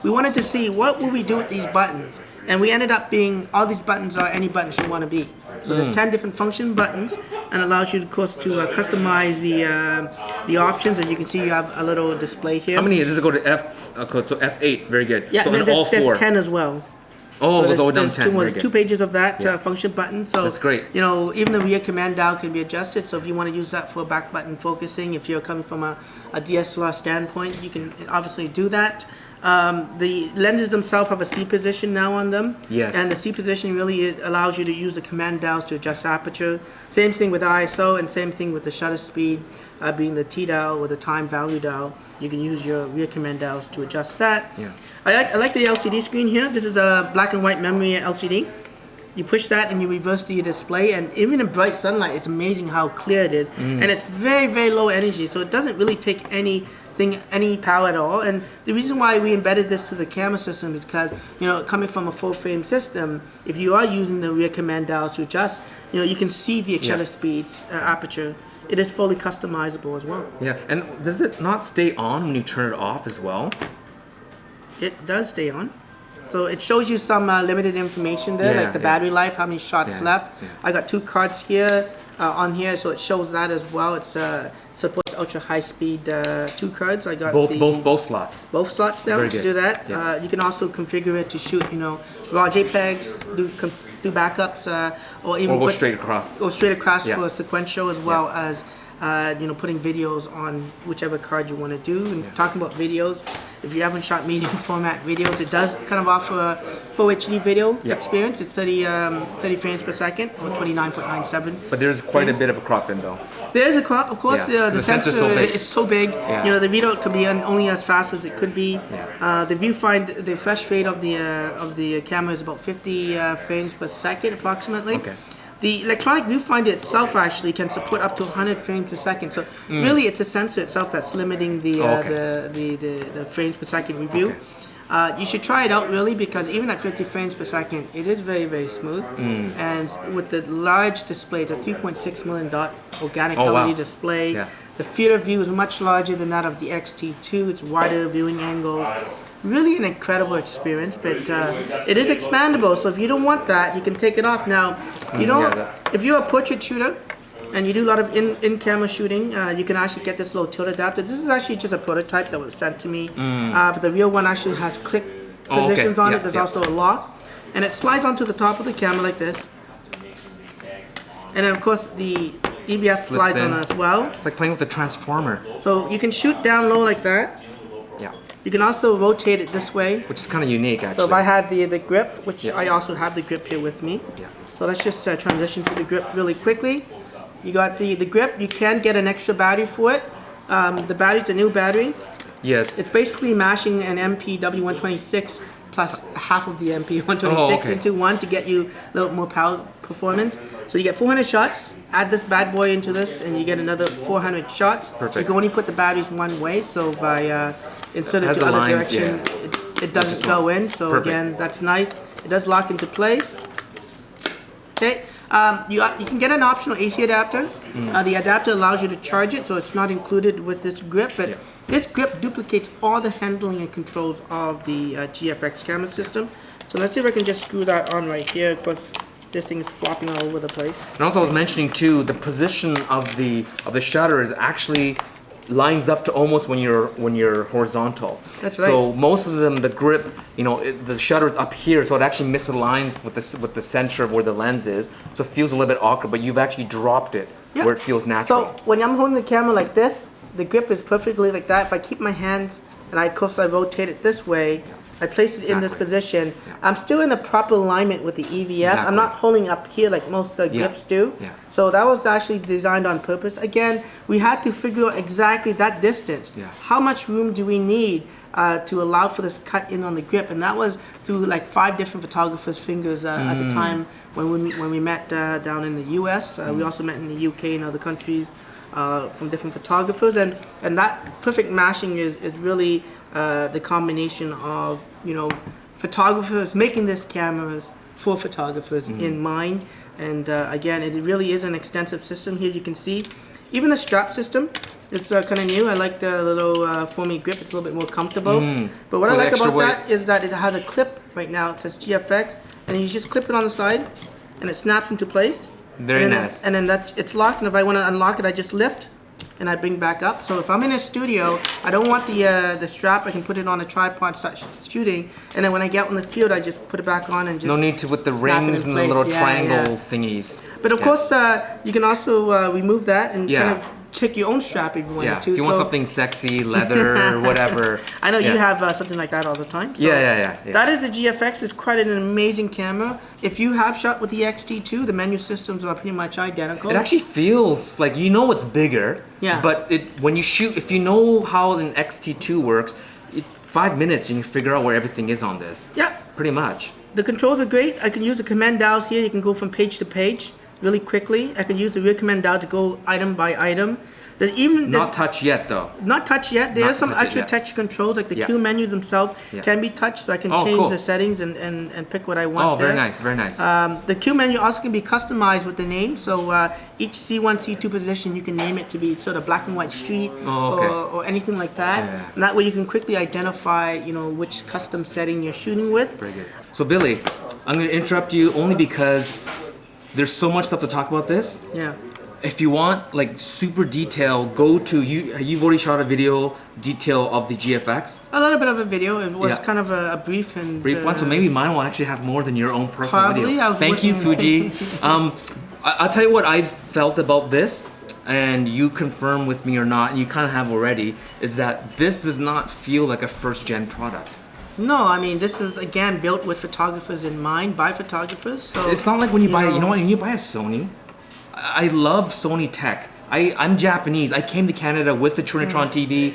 We wanted to see what will we do with these buttons, and we ended up being all these buttons are any buttons you want to be. So there's 10 different function buttons, and allows you, of course, to customize the options. As you can see, you have a little display here.
How many? Does it go to so F8? Very good.
Yeah,
so
and then there's 10 as well.
Oh,
so
we'll go down 10.
There's 2 pages of that function button. So
that's great.
Even the rear command dial can be adjusted. So if you want to use that for back button focusing, if you're coming from a DSLR standpoint, you can obviously do that. The lenses themselves have a C position now on them.
Yes.
And the C position really allows you to use the command dials to adjust aperture. Same thing with ISO, and same thing with the shutter speed, being the T dial or the time value dial. You can use your rear command dials to adjust that.
Yeah.
I like the LCD screen here. This is a black and white memory LCD. You push that and you reverse the display, and even in bright sunlight, it's amazing how clear it is. And it's very, very low energy, so it doesn't really take any power at all. And the reason why we embedded this to the camera system is because, coming from a full frame system, if you are using the rear command dials to adjust, you can see the shutter speeds, aperture. It is fully customizable as well.
Yeah, and does it not stay on when you turn it off as well?
It does stay on. So it shows you some limited information there, like the battery life, how many shots left. I got 2 cards here on here, so it shows that as well. It's supports ultra high speed 2 cards. I got
both slots.
Both slots there to do that.
Yeah.
You can also configure it to shoot, raw JPEGs, do backups, or even
go straight across.
Go straight across for sequential, as well as putting videos on whichever card you want to do. And talking about videos, if you haven't shot medium format videos, it does kind of offer a full HD video experience. It's 30 frames per second or 29.97.
But there's quite a bit of a crop in though.
There is a crop, of course. The sensor is so big. The video can be only as fast as it could be. The viewfinder, the refresh rate of the camera is about 50 frames per second approximately.
Okay.
The electronic viewfinder itself actually can support up to 100 frames per second. So really, it's a sensor itself that's limiting the frames per second review. You should try it out really, because even at 50 frames per second, it is very, very smooth. And with the large display, it's a 3.6 million dot organic LED display. The field of view is much larger than that of the X-T2. It's wider viewing angles. Really an incredible experience, but it is expandable. So if you don't want that, you can take it off. Now, if you're a portrait shooter and you do a lot of in-camera shooting, you can actually get this little tilt adapter. This is actually just a prototype that was sent to me, but the real one actually has click positions on it. There's also a lock, and it slides onto the top of the camera like this. And then, of course, the EVS slides on as well.
It's like playing with a transformer.
So you can shoot down low like that.
Yeah.
You can also rotate it this way.
Which is kind of unique, actually.
So if I had the grip, which I also have the grip here with me.
Yeah.
So let's just transition to the grip really quickly. You got the grip. You can get an extra battery for it. The battery's a new battery.
Yes.
It's basically mashing an MPW126 plus half of the MP126 into one to get you a little more power performance. So you get 400 shots, add this bad boy into this, and you get another 400 shots.
Perfect.
You can only put the batteries one way, so if I instead of the other
lines,
direction, it doesn't go in. So
perfect.
again, that's nice. It does lock into place. Okay. You can get an optional AC adapter. The adapter allows you to charge it, so it's not included with this grip. But this grip duplicates all the handling and controls of the GFX camera system. So let's see if I can just screw that on right here. Of course, this thing is flopping all over the place.
And also, I was mentioning too, the position of the shutter is actually lines up to almost when you're horizontal.
That's right.
So most of them, the grip, the shutter is up here, so it actually misaligns with the center of where the lens is. So it feels a little bit awkward, but you've actually dropped it where it feels natural.
So when I'm holding the camera like this, the grip is perfectly like that. If I keep my hands and I rotate it this way, I place it in this position. I'm still in the proper alignment with the EVF. I'm not holding up here like most grips do. So that was actually designed on purpose. Again, we had to figure out exactly that distance. How much room do we need to allow for this cut in on the grip? And that was through like 5 different photographers' fingers at the time when we met down in the US. We also met in the UK and other countries from different photographers. And that perfect mashing is really the combination of photographers making this cameras for photographers in mind. And again, it really is an extensive system. Here you can see even the strap system. It's kind of new. I like the little foamy grip. It's a little bit more comfortable. But what I like about that is that it has a clip right now. It says GFX, and you just clip it on the side, and it snaps into place.
Very nice.
And then it's locked. And if I want to unlock it, I just lift and I bring back up. So if I'm in a studio, I don't want the strap. I can put it on a tripod, start shooting, and then when I get out in the field, I just put it back on and just.
No need to with the rings and the little triangle thingies.
But of course, you can also remove that and kind of check your own strap if you want to.
If you want something sexy, leather, or whatever.
I know you have something like that all the time. So that is the GFX. It's quite an amazing camera. If you have shot with the X-T2, the menu systems are pretty much identical.
It actually feels like it's bigger. Yeah. But when you shoot, if you know how an X-T2 works, 5 minutes and you figure out where everything is on this. Yeah. Pretty much.
The controls are great. I can use the command dials here. You can go from page to page really quickly. I can use the rear command dial to go item by item.
Not touch yet though.
Not touch yet. There are some extra touch controls, like the Q menus themselves can be touched, so I can change the settings and pick what I want.
Oh, very nice, very nice.
The Q menu also can be customized with the name, so each C1, C2 position you can name it to be sort of black and white street or anything like that. And that way you can quickly identify, which custom setting you're shooting with.
Very good. So Billy, I'm going to interrupt you only because there's so much stuff to talk about this. Yeah. If you want like super detail, go to you've already shot a video detail of the GFX.
A little bit of a video. It was kind of a brief
one. So maybe mine will actually have more than your own personal video. Thank you, Fuji. I'll tell you what I felt about this, and you confirm with me or not, and you kind of have already, is that this does not feel like a first-gen product.
No, I mean, this is, again, built with photographers in mind, by photographers. So
it's not like when you buy, when you buy a Sony, I love Sony tech. I'm Japanese. I came to Canada with the Trinitron TV.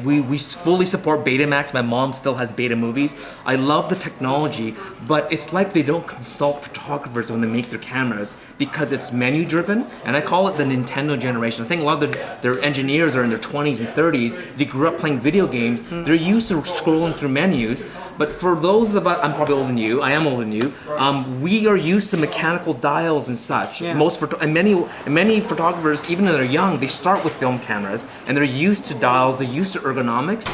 We fully support Betamax. My mom still has Beta movies. I love the technology, but it's like they don't consult photographers when they make their cameras because it's menu driven, and I call it the Nintendo generation. I think a lot of their engineers are in their 20s and 30s. They grew up playing video games. They're used to scrolling through menus. But for those of us, I'm probably older than you. I am older than you. We are used to mechanical dials and such. Many photographers, even when they're young, they start with film cameras and they're used to dials. They're used to ergonomics.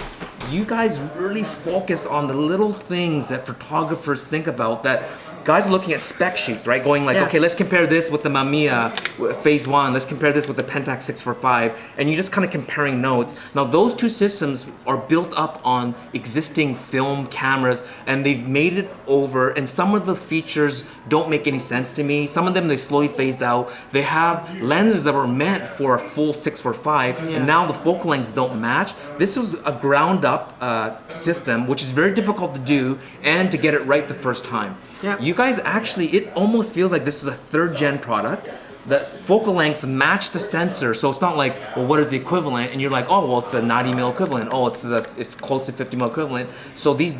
You guys really focus on the little things that photographers think about. That guys are looking at spec sheets, right? Going like, okay, let's compare this with the Mamiya phase one. Let's compare this with the Pentax 645, and you're just kind of comparing notes. Now those two systems are built up on existing film cameras, and they've made it over, and some of the features don't make any sense to me. Some of them they slowly phased out. They have lenses that were meant for a full 645, and now the focal lengths don't match. This was a ground up system, which is very difficult to do and to get it right the first time.
Yeah.
You guys actually, it almost feels like this is a third gen product. The focal lengths match the sensor, so it's not like, well, what is the equivalent? And you're like, oh, well, it's a 90 mil equivalent. Oh, it's close to 50 mil equivalent. So these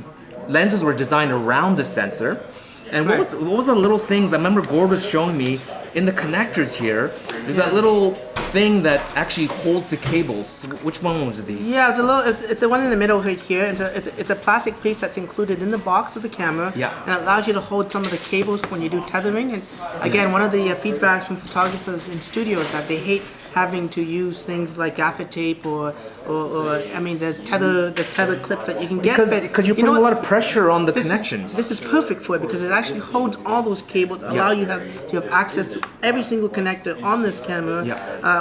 lenses were designed around the sensor. And what was the little things? I remember Gord was showing me in the connectors here. There's that little thing that actually holds the cables. Which one was these?
Yeah, it's the one in the middle right here. It's a plastic piece that's included in the box of the camera.
Yeah.
And it allows you to hold some of the cables when you do tethering. And again, one of the feedbacks from photographers in studios is that they hate having to use things like gaffer tape or I mean, there's tether clips that you can get.
Because you're putting a lot of pressure on the connections.
This is perfect for it because it actually holds all those cables, allow you to have access to every single connector on this camera.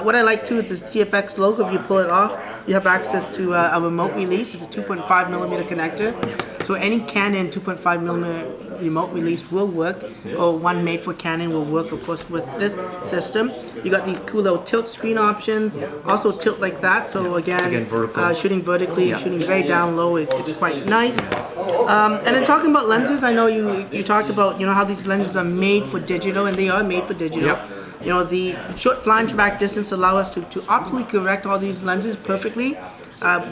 What I like too is this GFX logo. If you pull it off, you have access to a remote release. It's a 2.5 millimeter connector. So any Canon 2.5 millimeter remote release will work, or one made for Canon will work, of course, with this system. You got these cool little tilt screen options, also tilt like that. So again vertical. Shooting vertically, shooting very down low, it's quite nice. And then talking about lenses, I know you talked about how these lenses are made for digital, and they are made for digital. You know, the short flange back distance allow us to optically correct all these lenses perfectly.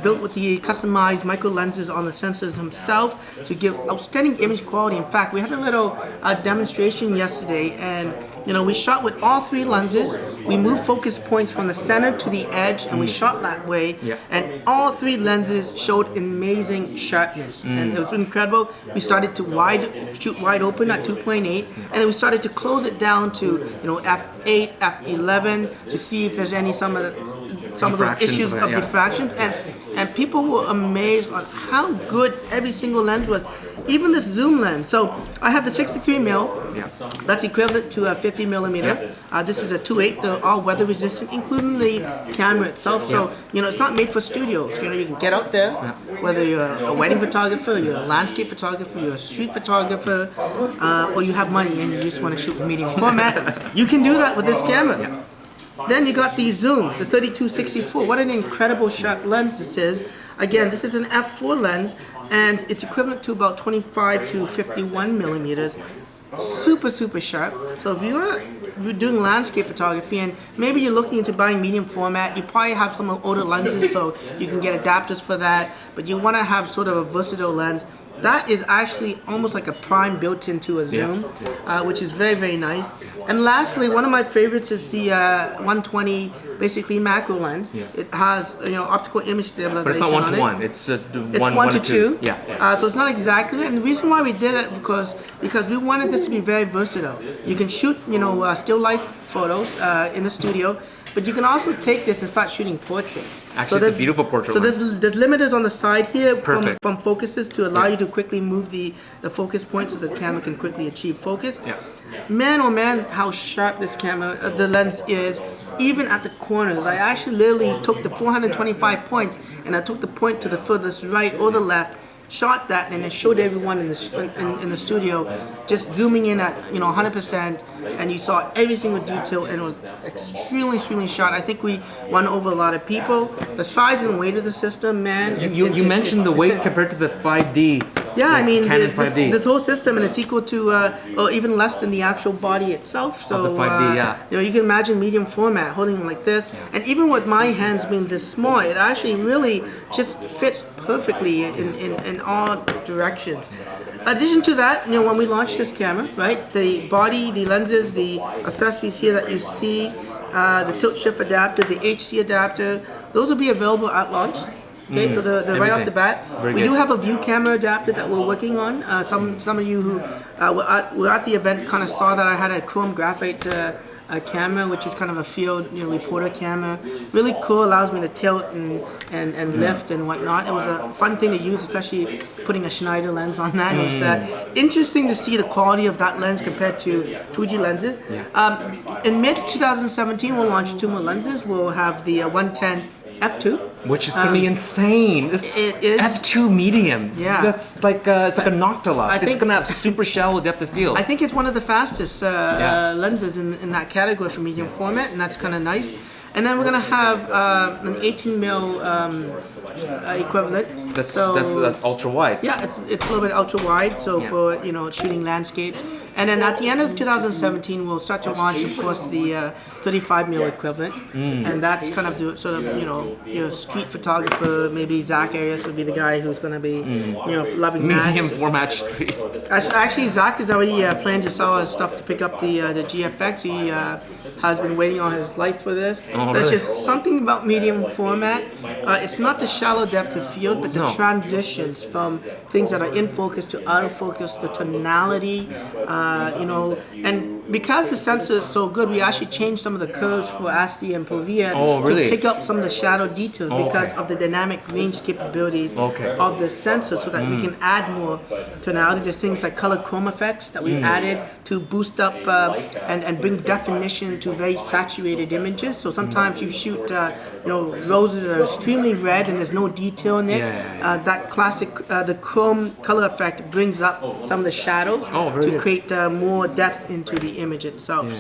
Built with the customized micro lenses on the sensors themselves to give outstanding image quality. In fact, we had a little demonstration yesterday, and we shot with all three lenses. We moved focus points from the center to the edge, and we shot that way. And all three lenses showed amazing sharpness, and it was incredible. We started to shoot wide open at 2.8, and then we started to close it down to f8, f11 to see if there's some of those issues of diffractions. And people were amazed on how good every single lens was, even this zoom lens. So I have the 63 mil, that's equivalent to a 50 millimeter. This is a 2.8, they're all weather resistant, including the camera itself. So it's not made for studios. You can get out there, whether you're a wedding photographer, you're a landscape photographer, you're a street photographer, or you have money and you just want to shoot medium format. You can do that with this camera. Then you got the zoom, the 3264. What an incredible sharp lens this is. Again, this is an f4 lens, and it's equivalent to about 25 to 51 millimeters. Super, super sharp. So if you're doing landscape photography and maybe you're looking into buying medium format, you probably have some older lenses, so you can get adapters for that, but you want to have sort of a versatile lens. That is actually almost like a prime built into a zoom, which is very, very nice. And lastly, one of my favorites is the 120 basically macro lens. It has optical image stabilization.
But it's not 1 to 1. It's 1 to 2.
So it's not exactly. And the reason why we did it because we wanted this to be very versatile. You can shoot still life photos in the studio. But you can also take this and start shooting portraits.
Actually, it's a beautiful portrait.
So there's limiters on the side here from focuses to allow you to quickly move the focus point so that the camera can quickly achieve focus. Man, oh man, how sharp this camera, the lens is. Even at the corners, I actually literally took the 425 points and I took the point to the furthest right or the left, shot that, and it showed everyone in the studio, just zooming in at 100%, and you saw every single detail, and it was extremely sharp. I think we won over a lot of people. The size and weight of the system, man.
You mentioned the weight compared to the 5D.
Yeah, I mean,
Canon 5D.
this whole system, and it's equal to, or even less than the actual body itself. So
the 5D,
you can imagine medium format, holding it like this, and even with my hands being this small, it actually really just fits perfectly in all directions. In addition to that, when we launched this camera, right, the body, the lenses, the accessories here that you see, the tilt shift adapter, the HC adapter, those will be available at launch. Okay, so they're right off the bat. We do have a view camera adapter that we're working on. Some of you who were at the event kind of saw that I had a chrome graphite camera, which is kind of a field reporter camera. Really cool, allows me to tilt and lift and whatnot. It was a fun thing to use, especially putting a Schneider lens on that. It was interesting to see the quality of that lens compared to Fuji lenses. In mid 2017, we'll launch 2 more lenses. We'll have the 110 f2,
which is gonna be insane.
It is
f2 medium.
Yeah,
that's like it's like a Noctilux. It's gonna have super shallow depth of field.
I think it's one of the fastest lenses in that category for medium format, and that's kind of nice. And then we're gonna have an 18 mil equivalent.
That's ultra wide.
Yeah, it's a little bit ultra wide. So for shooting landscapes. And then at the end of 2017, we'll start to launch, of course, the 35 mil equivalent, and that's kind of the sort of your street photographer. Maybe Zach Arias would be the guy who's going to be loving that.
Medium format street.
Actually, Zach is already planning to sell his stuff to pick up the GFX. He has been waiting all his life for this. There's just something about medium format. It's not the shallow depth of field, but the transitions from things that are in focus to out of focus, the tonality. And because the sensor is so good, we actually changed some of the curves for ASTI and Provia to pick up some of the shadow details because of the dynamic range capabilities of the sensor, so that we can add more tonality. There's things like color chrome effects that we've added to boost up and bring definition to very saturated images. So sometimes you shoot roses that are extremely red and there's no detail in it. That classic the chrome color effect brings up some of the shadows to create more depth into the image itself.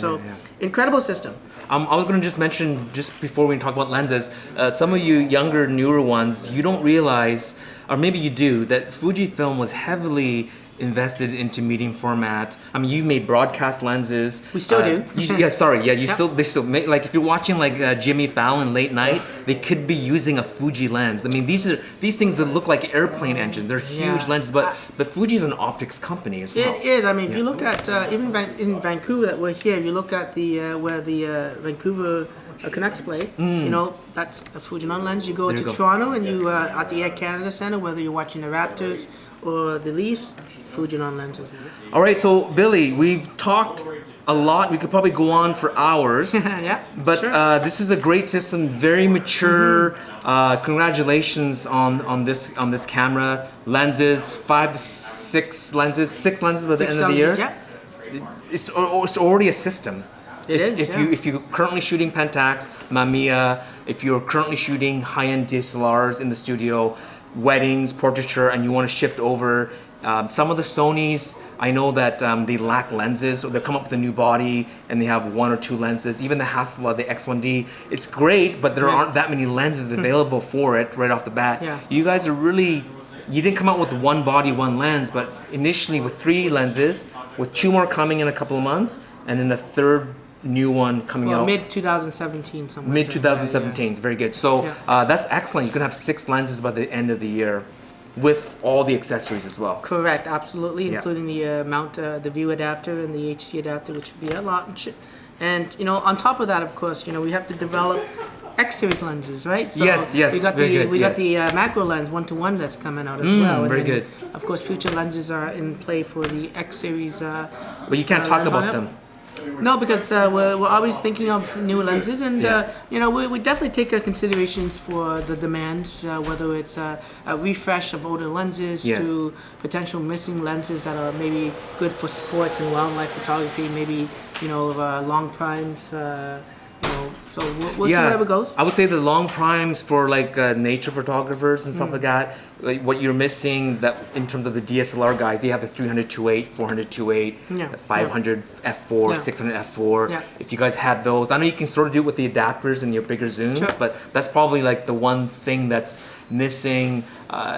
Incredible system.
I was going to just mention, just before we talk about lenses, some of you younger, newer ones, you don't realize, or maybe you do, that Fujifilm was heavily invested into medium format. I mean, you made broadcast lenses.
We still do.
They still make, like if you're watching like Jimmy Fallon late night, they could be using a Fuji lens. I mean, these things that look like airplane engines. They're huge lenses, but Fuji's an optics company as well.
It is. I mean, if you look at even in Vancouver that we're here, if you look at the where the Vancouver Canucks play, that's a Fujinon lens. You go to Toronto and you at the Air Canada Centre, whether you're watching the Raptors or the Leafs, Fujinon lenses.
All right, so Billy, we've talked a lot. We could probably go on for hours. But this is a great system, very mature. Congratulations on this camera. Lenses, 5 to 6 lenses, 6 lenses by the end of the year.
Yeah.
It's already a system. If you're currently shooting Pentax, Mamiya, if you're currently shooting high-end DSLRs in the studio, weddings, portraiture, and you want to shift over, some of the Sonys, I know that they lack lenses, or they come up with a new body and they have 1 or 2 lenses. Even the Hasselblad, the X1D, it's great, but there aren't that many lenses available for it right off the bat. You guys are really, you didn't come out with 1 body, 1 lens, but initially with 3 lenses, with 2 more coming in a couple of months, and then a 3rd new one coming out.
Mid 2017 somewhere.
Mid 2017 is very good. So that's excellent. You can have 6 lenses by the end of the year, with all the accessories as well.
Correct, absolutely, including the mount, the view adapter and the HC adapter, which would be a lot. And on top of that, of course, we have to develop X-series lenses, right? So
yes,
we got the macro lens 1-to-1 that's coming out as well.
Very
and
good.
Of course, future lenses are in play for the X-series.
But you can't talk about them.
No, because we're always thinking of new lenses, and we definitely take considerations for the demands, whether it's a refresh of older lenses to potential missing lenses that are maybe good for sports and wildlife photography, maybe long primes. So we'll see where it goes.
I would say the long primes for like nature photographers and stuff like that. Like what you're missing that in terms of the DSLR guys, they have the 300-2.8, 400-2.8, 500 f4, 600 f4. If you guys have those, I know you can sort of do it with the adapters and your bigger zooms, but that's probably like the one thing that's missing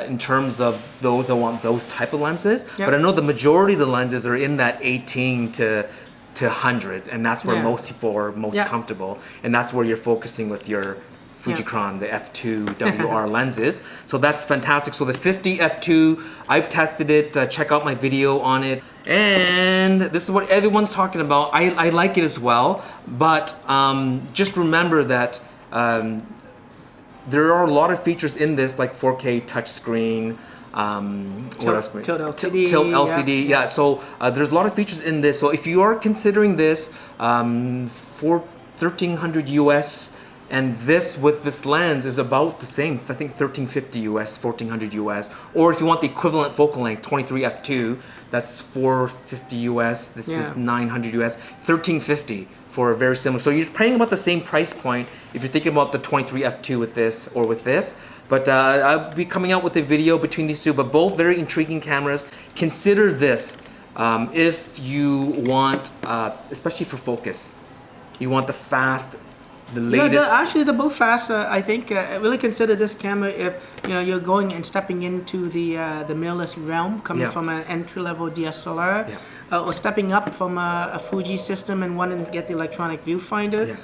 in terms of those that want those type of lenses. But I know the majority of the lenses are in that 18 to 100, and that's where most people are most comfortable, and that's where you're focusing with your Fujikron, the f2 WR lenses. So that's fantastic. So the 50 f2, I've tested it. Check out my video on it. And this is what everyone's talking about. I like it as well, but just remember that there are a lot of features in this, like 4K touchscreen, what else?
Tilt LCD.
Tilt LCD. Yeah. So there's a lot of features in this. So if you are considering this for 1300 US. And this with this lens is about the same. I think 1350 US, 1400 US. Or if you want the equivalent focal length, 23 f2, that's 450 US. This is 900 US. 1350 for a very similar. So you're paying about the same price point if you're thinking about the 23 f2 with this or with this. But I'll be coming out with a video between these two, but both very intriguing cameras. Consider this if you want, especially for focus, you want the fast. The latest.
Yeah, they're both fast. I think really consider this camera if you're going and stepping into the mirrorless realm, coming from an entry-level DSLR, or stepping up from a Fuji system and wanting to get the electronic viewfinder,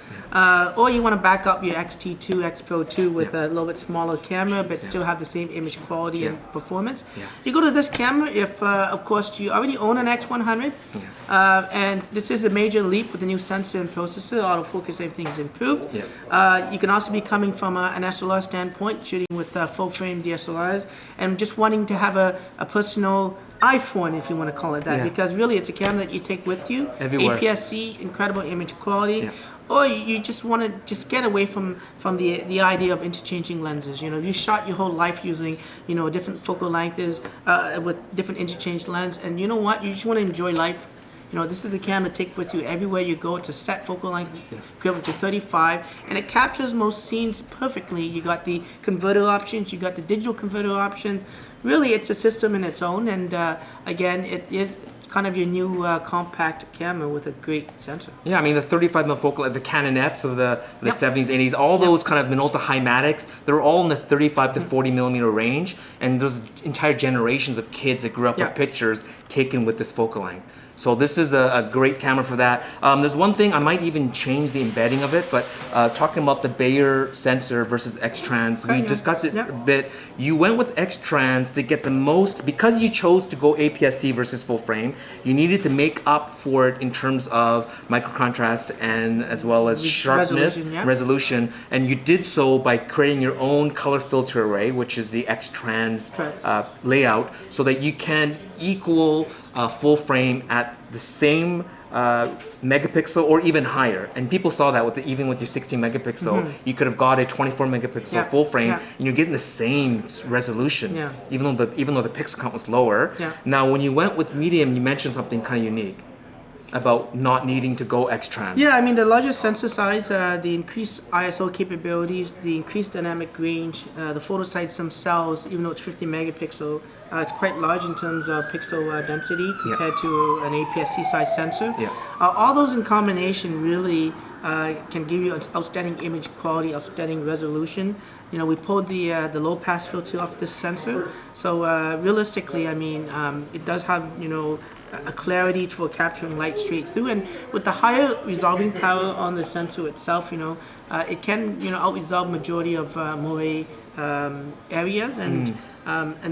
or you want to back up your X-T2, X Pro 2 with a little bit smaller camera, but still have the same image quality and performance. You go to this camera if, of course, you already own an X100, and this is a major leap with the new sensor and processor. Autofocus, everything is improved. You can also be coming from an SLR standpoint, shooting with full-frame DSLRs, and just wanting to have a personal iPhone, if you want to call it that, because really it's a camera that you take with you.
Everywhere.
APS-C, incredible image quality. Or you just want to just get away from the idea of interchanging lenses. You shot your whole life using different focal lengths with different interchange lens, and you know what? You just want to enjoy life. This is the camera to take with you everywhere you go. It's a set focal length equivalent to 35, and it captures most scenes perfectly. You got the converter options, you got the digital converter options. Really, it's a system in its own, and again, it is kind of your new compact camera with a great sensor. Yeah,
I mean the 35mm focal, the Canonettes of the 70s, 80s, all those kind of Minolta Hymatics, they're all in the 35 to 40mm range, and there's entire generations of kids that grew up with pictures taken with this focal length. So this is a great camera for that. There's one thing, I might even change the embedding of it, but talking about the Bayer sensor versus X-Trans, we discussed it a bit. You went with X-Trans to get the most, because you chose to go APS-C versus full frame, you needed to make up for it in terms of micro contrast and as well as sharpness, resolution, and you did so by creating your own color filter array, which is the X-Trans layout, so that you can equal full frame at the same megapixel or even higher, and people saw that with even with your 16 megapixel, you could have got a 24 megapixel full frame, and you're getting the same resolution, even though the pixel count was lower. Now, when you went with medium, you mentioned something kind of unique about not needing to go X-Trans.
Yeah, I mean the larger sensor size, the increased ISO capabilities, the increased dynamic range, the photo sites themselves, even though it's 50 megapixel, it's quite large in terms of pixel density compared to an APS-C size sensor. All those in combination really can give you outstanding image quality, outstanding resolution. We pulled the low pass filter off this sensor, so realistically, I mean, it does have a clarity for capturing light straight through, and with the higher resolving power on the sensor itself, it can out-resolve majority of moire areas, and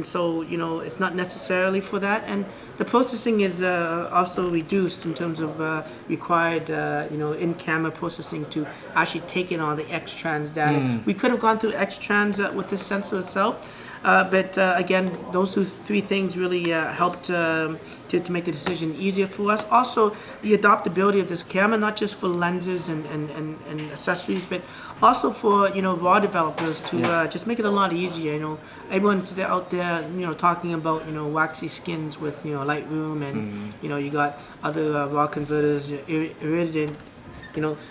so it's not necessarily for that, and the processing is also reduced in terms of required in-camera processing to actually take in all the X-Trans data. We could have gone through X-Trans with this sensor itself, but again, those three things really helped to make the decision easier for us. Also, the adaptability of this camera, not just for lenses and accessories, but also for raw developers to just make it a lot easier. Everyone's out there talking about waxy skins with Lightroom, and you got other raw converters, Irident.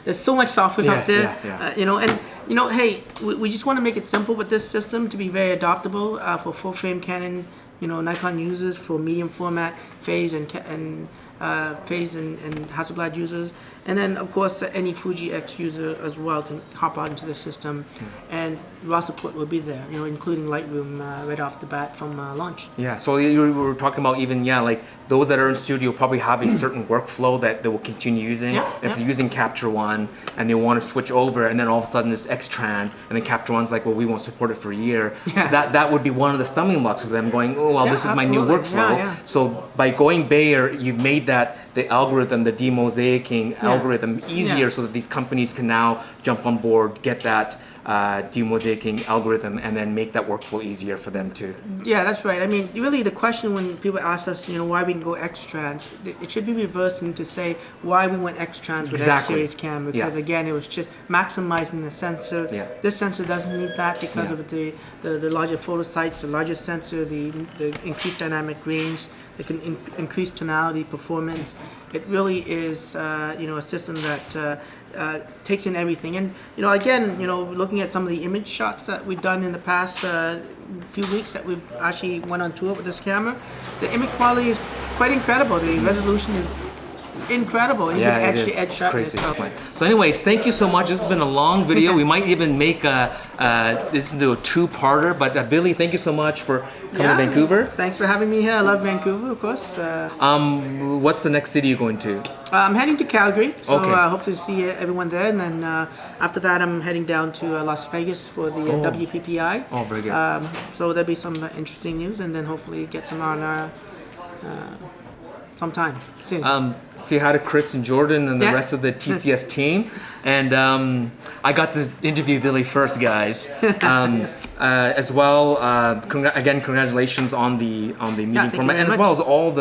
There's so much software out there, and hey, we just want to make it simple with this system to be very adaptable for full frame Canon, Nikon users, for medium format phase and Hasselblad users, and then of course any Fuji X user as well can hop on into the system, and raw support will be there, including Lightroom right off the bat from launch.
Yeah, so you were talking about even like those that are in studio probably have a certain workflow that they will continue using. If they're using Capture One and they want to switch over, and then all of a sudden it's X-Trans, and then Capture One's like, well, we won't support it for a year. That would be one of the stumbling blocks of them going, oh well, this is my new workflow. So by going Bayer, you've made the algorithm, the demosaicing algorithm easier, so that these companies can now jump on board, get that demosaicing algorithm and then make that workflow easier for them to.
Yeah, that's right. I mean, really, the question when people ask us, why we didn't go X-Trans, it should be reversed into say why we went X-Trans with X-Series camera. Because again, it was just maximizing the sensor.
Yeah.
This sensor doesn't need that because of the larger photo sites, the larger sensor, the increased dynamic range, the increased tonality, performance. It really is, a system that takes in everything. And again, looking at some of the image shots that we've done in the past few weeks that we've actually went on tour with this camera, the image quality is quite incredible. The resolution is incredible, even edge-to-edge sharpness.
So anyways, thank you so much. This has been a long video. We might even make this into a two-parter. But Billy, thank you so much for coming to Vancouver.
Thanks for having me here. I love Vancouver, of course.
What's the next city you're going to?
I'm heading to Calgary, so hope to see everyone there. And then after that, I'm heading down to Las Vegas for the WPPI.
Oh, very good.
So there'll be some interesting news, and then hopefully get some on sometime soon.
Say hi to Chris and Jordan and the rest of the TCS team. And I got to interview Billy first, guys. As well, again, congratulations on the medium format, and as well as all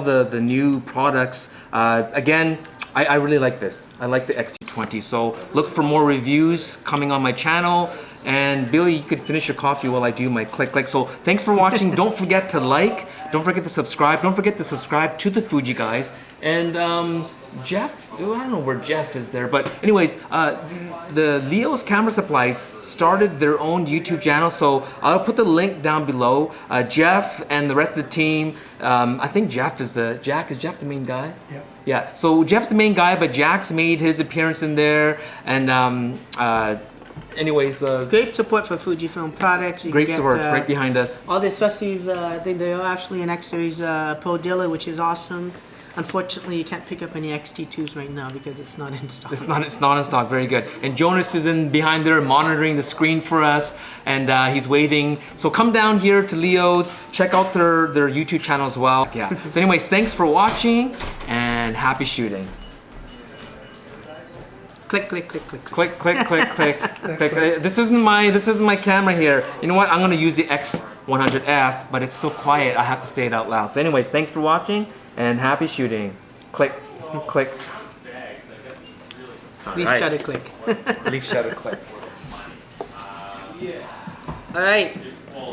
the new products. Again, I really like this. I like the X-T20. So look for more reviews coming on my channel. And Billy, you could finish your coffee while I do my click. So thanks for watching. Don't forget to like. Don't forget to subscribe. Don't forget to subscribe to the Fuji Guys. And Jeff, I don't know where Jeff is there, but anyways, the Leo's Camera Supplies started their own YouTube channel, so I'll put the link down below. Jeff and the rest of the team, I think Jeff is is Jeff the main guy? Yeah. Yeah, so Jeff's the main guy, but Jack's made his appearance in there, and anyways,
great support for Fujifilm products.
Great support, right behind us.
All the accessories, I think they're actually an X-Series Pro dealer, which is awesome. Unfortunately, you can't pick up any X-T2s right now because it's not in stock.
It's not in stock. Very good. And Jonas is in behind there monitoring the screen for us, and he's waving. So come down here to Leo's. Check out their YouTube channel as well. Yeah. So anyways, thanks for watching, and happy shooting.
Click, click, click, click,
click, click, click, click, click. This isn't my camera here. You know what? I'm gonna use the X100F, but it's so quiet. I have to say it out loud. So anyways, thanks for watching. And happy shooting. Click, click.
Leaf shutter click.
Leaf shutter click.
All right,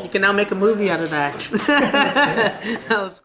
you can now make a movie out of that. That was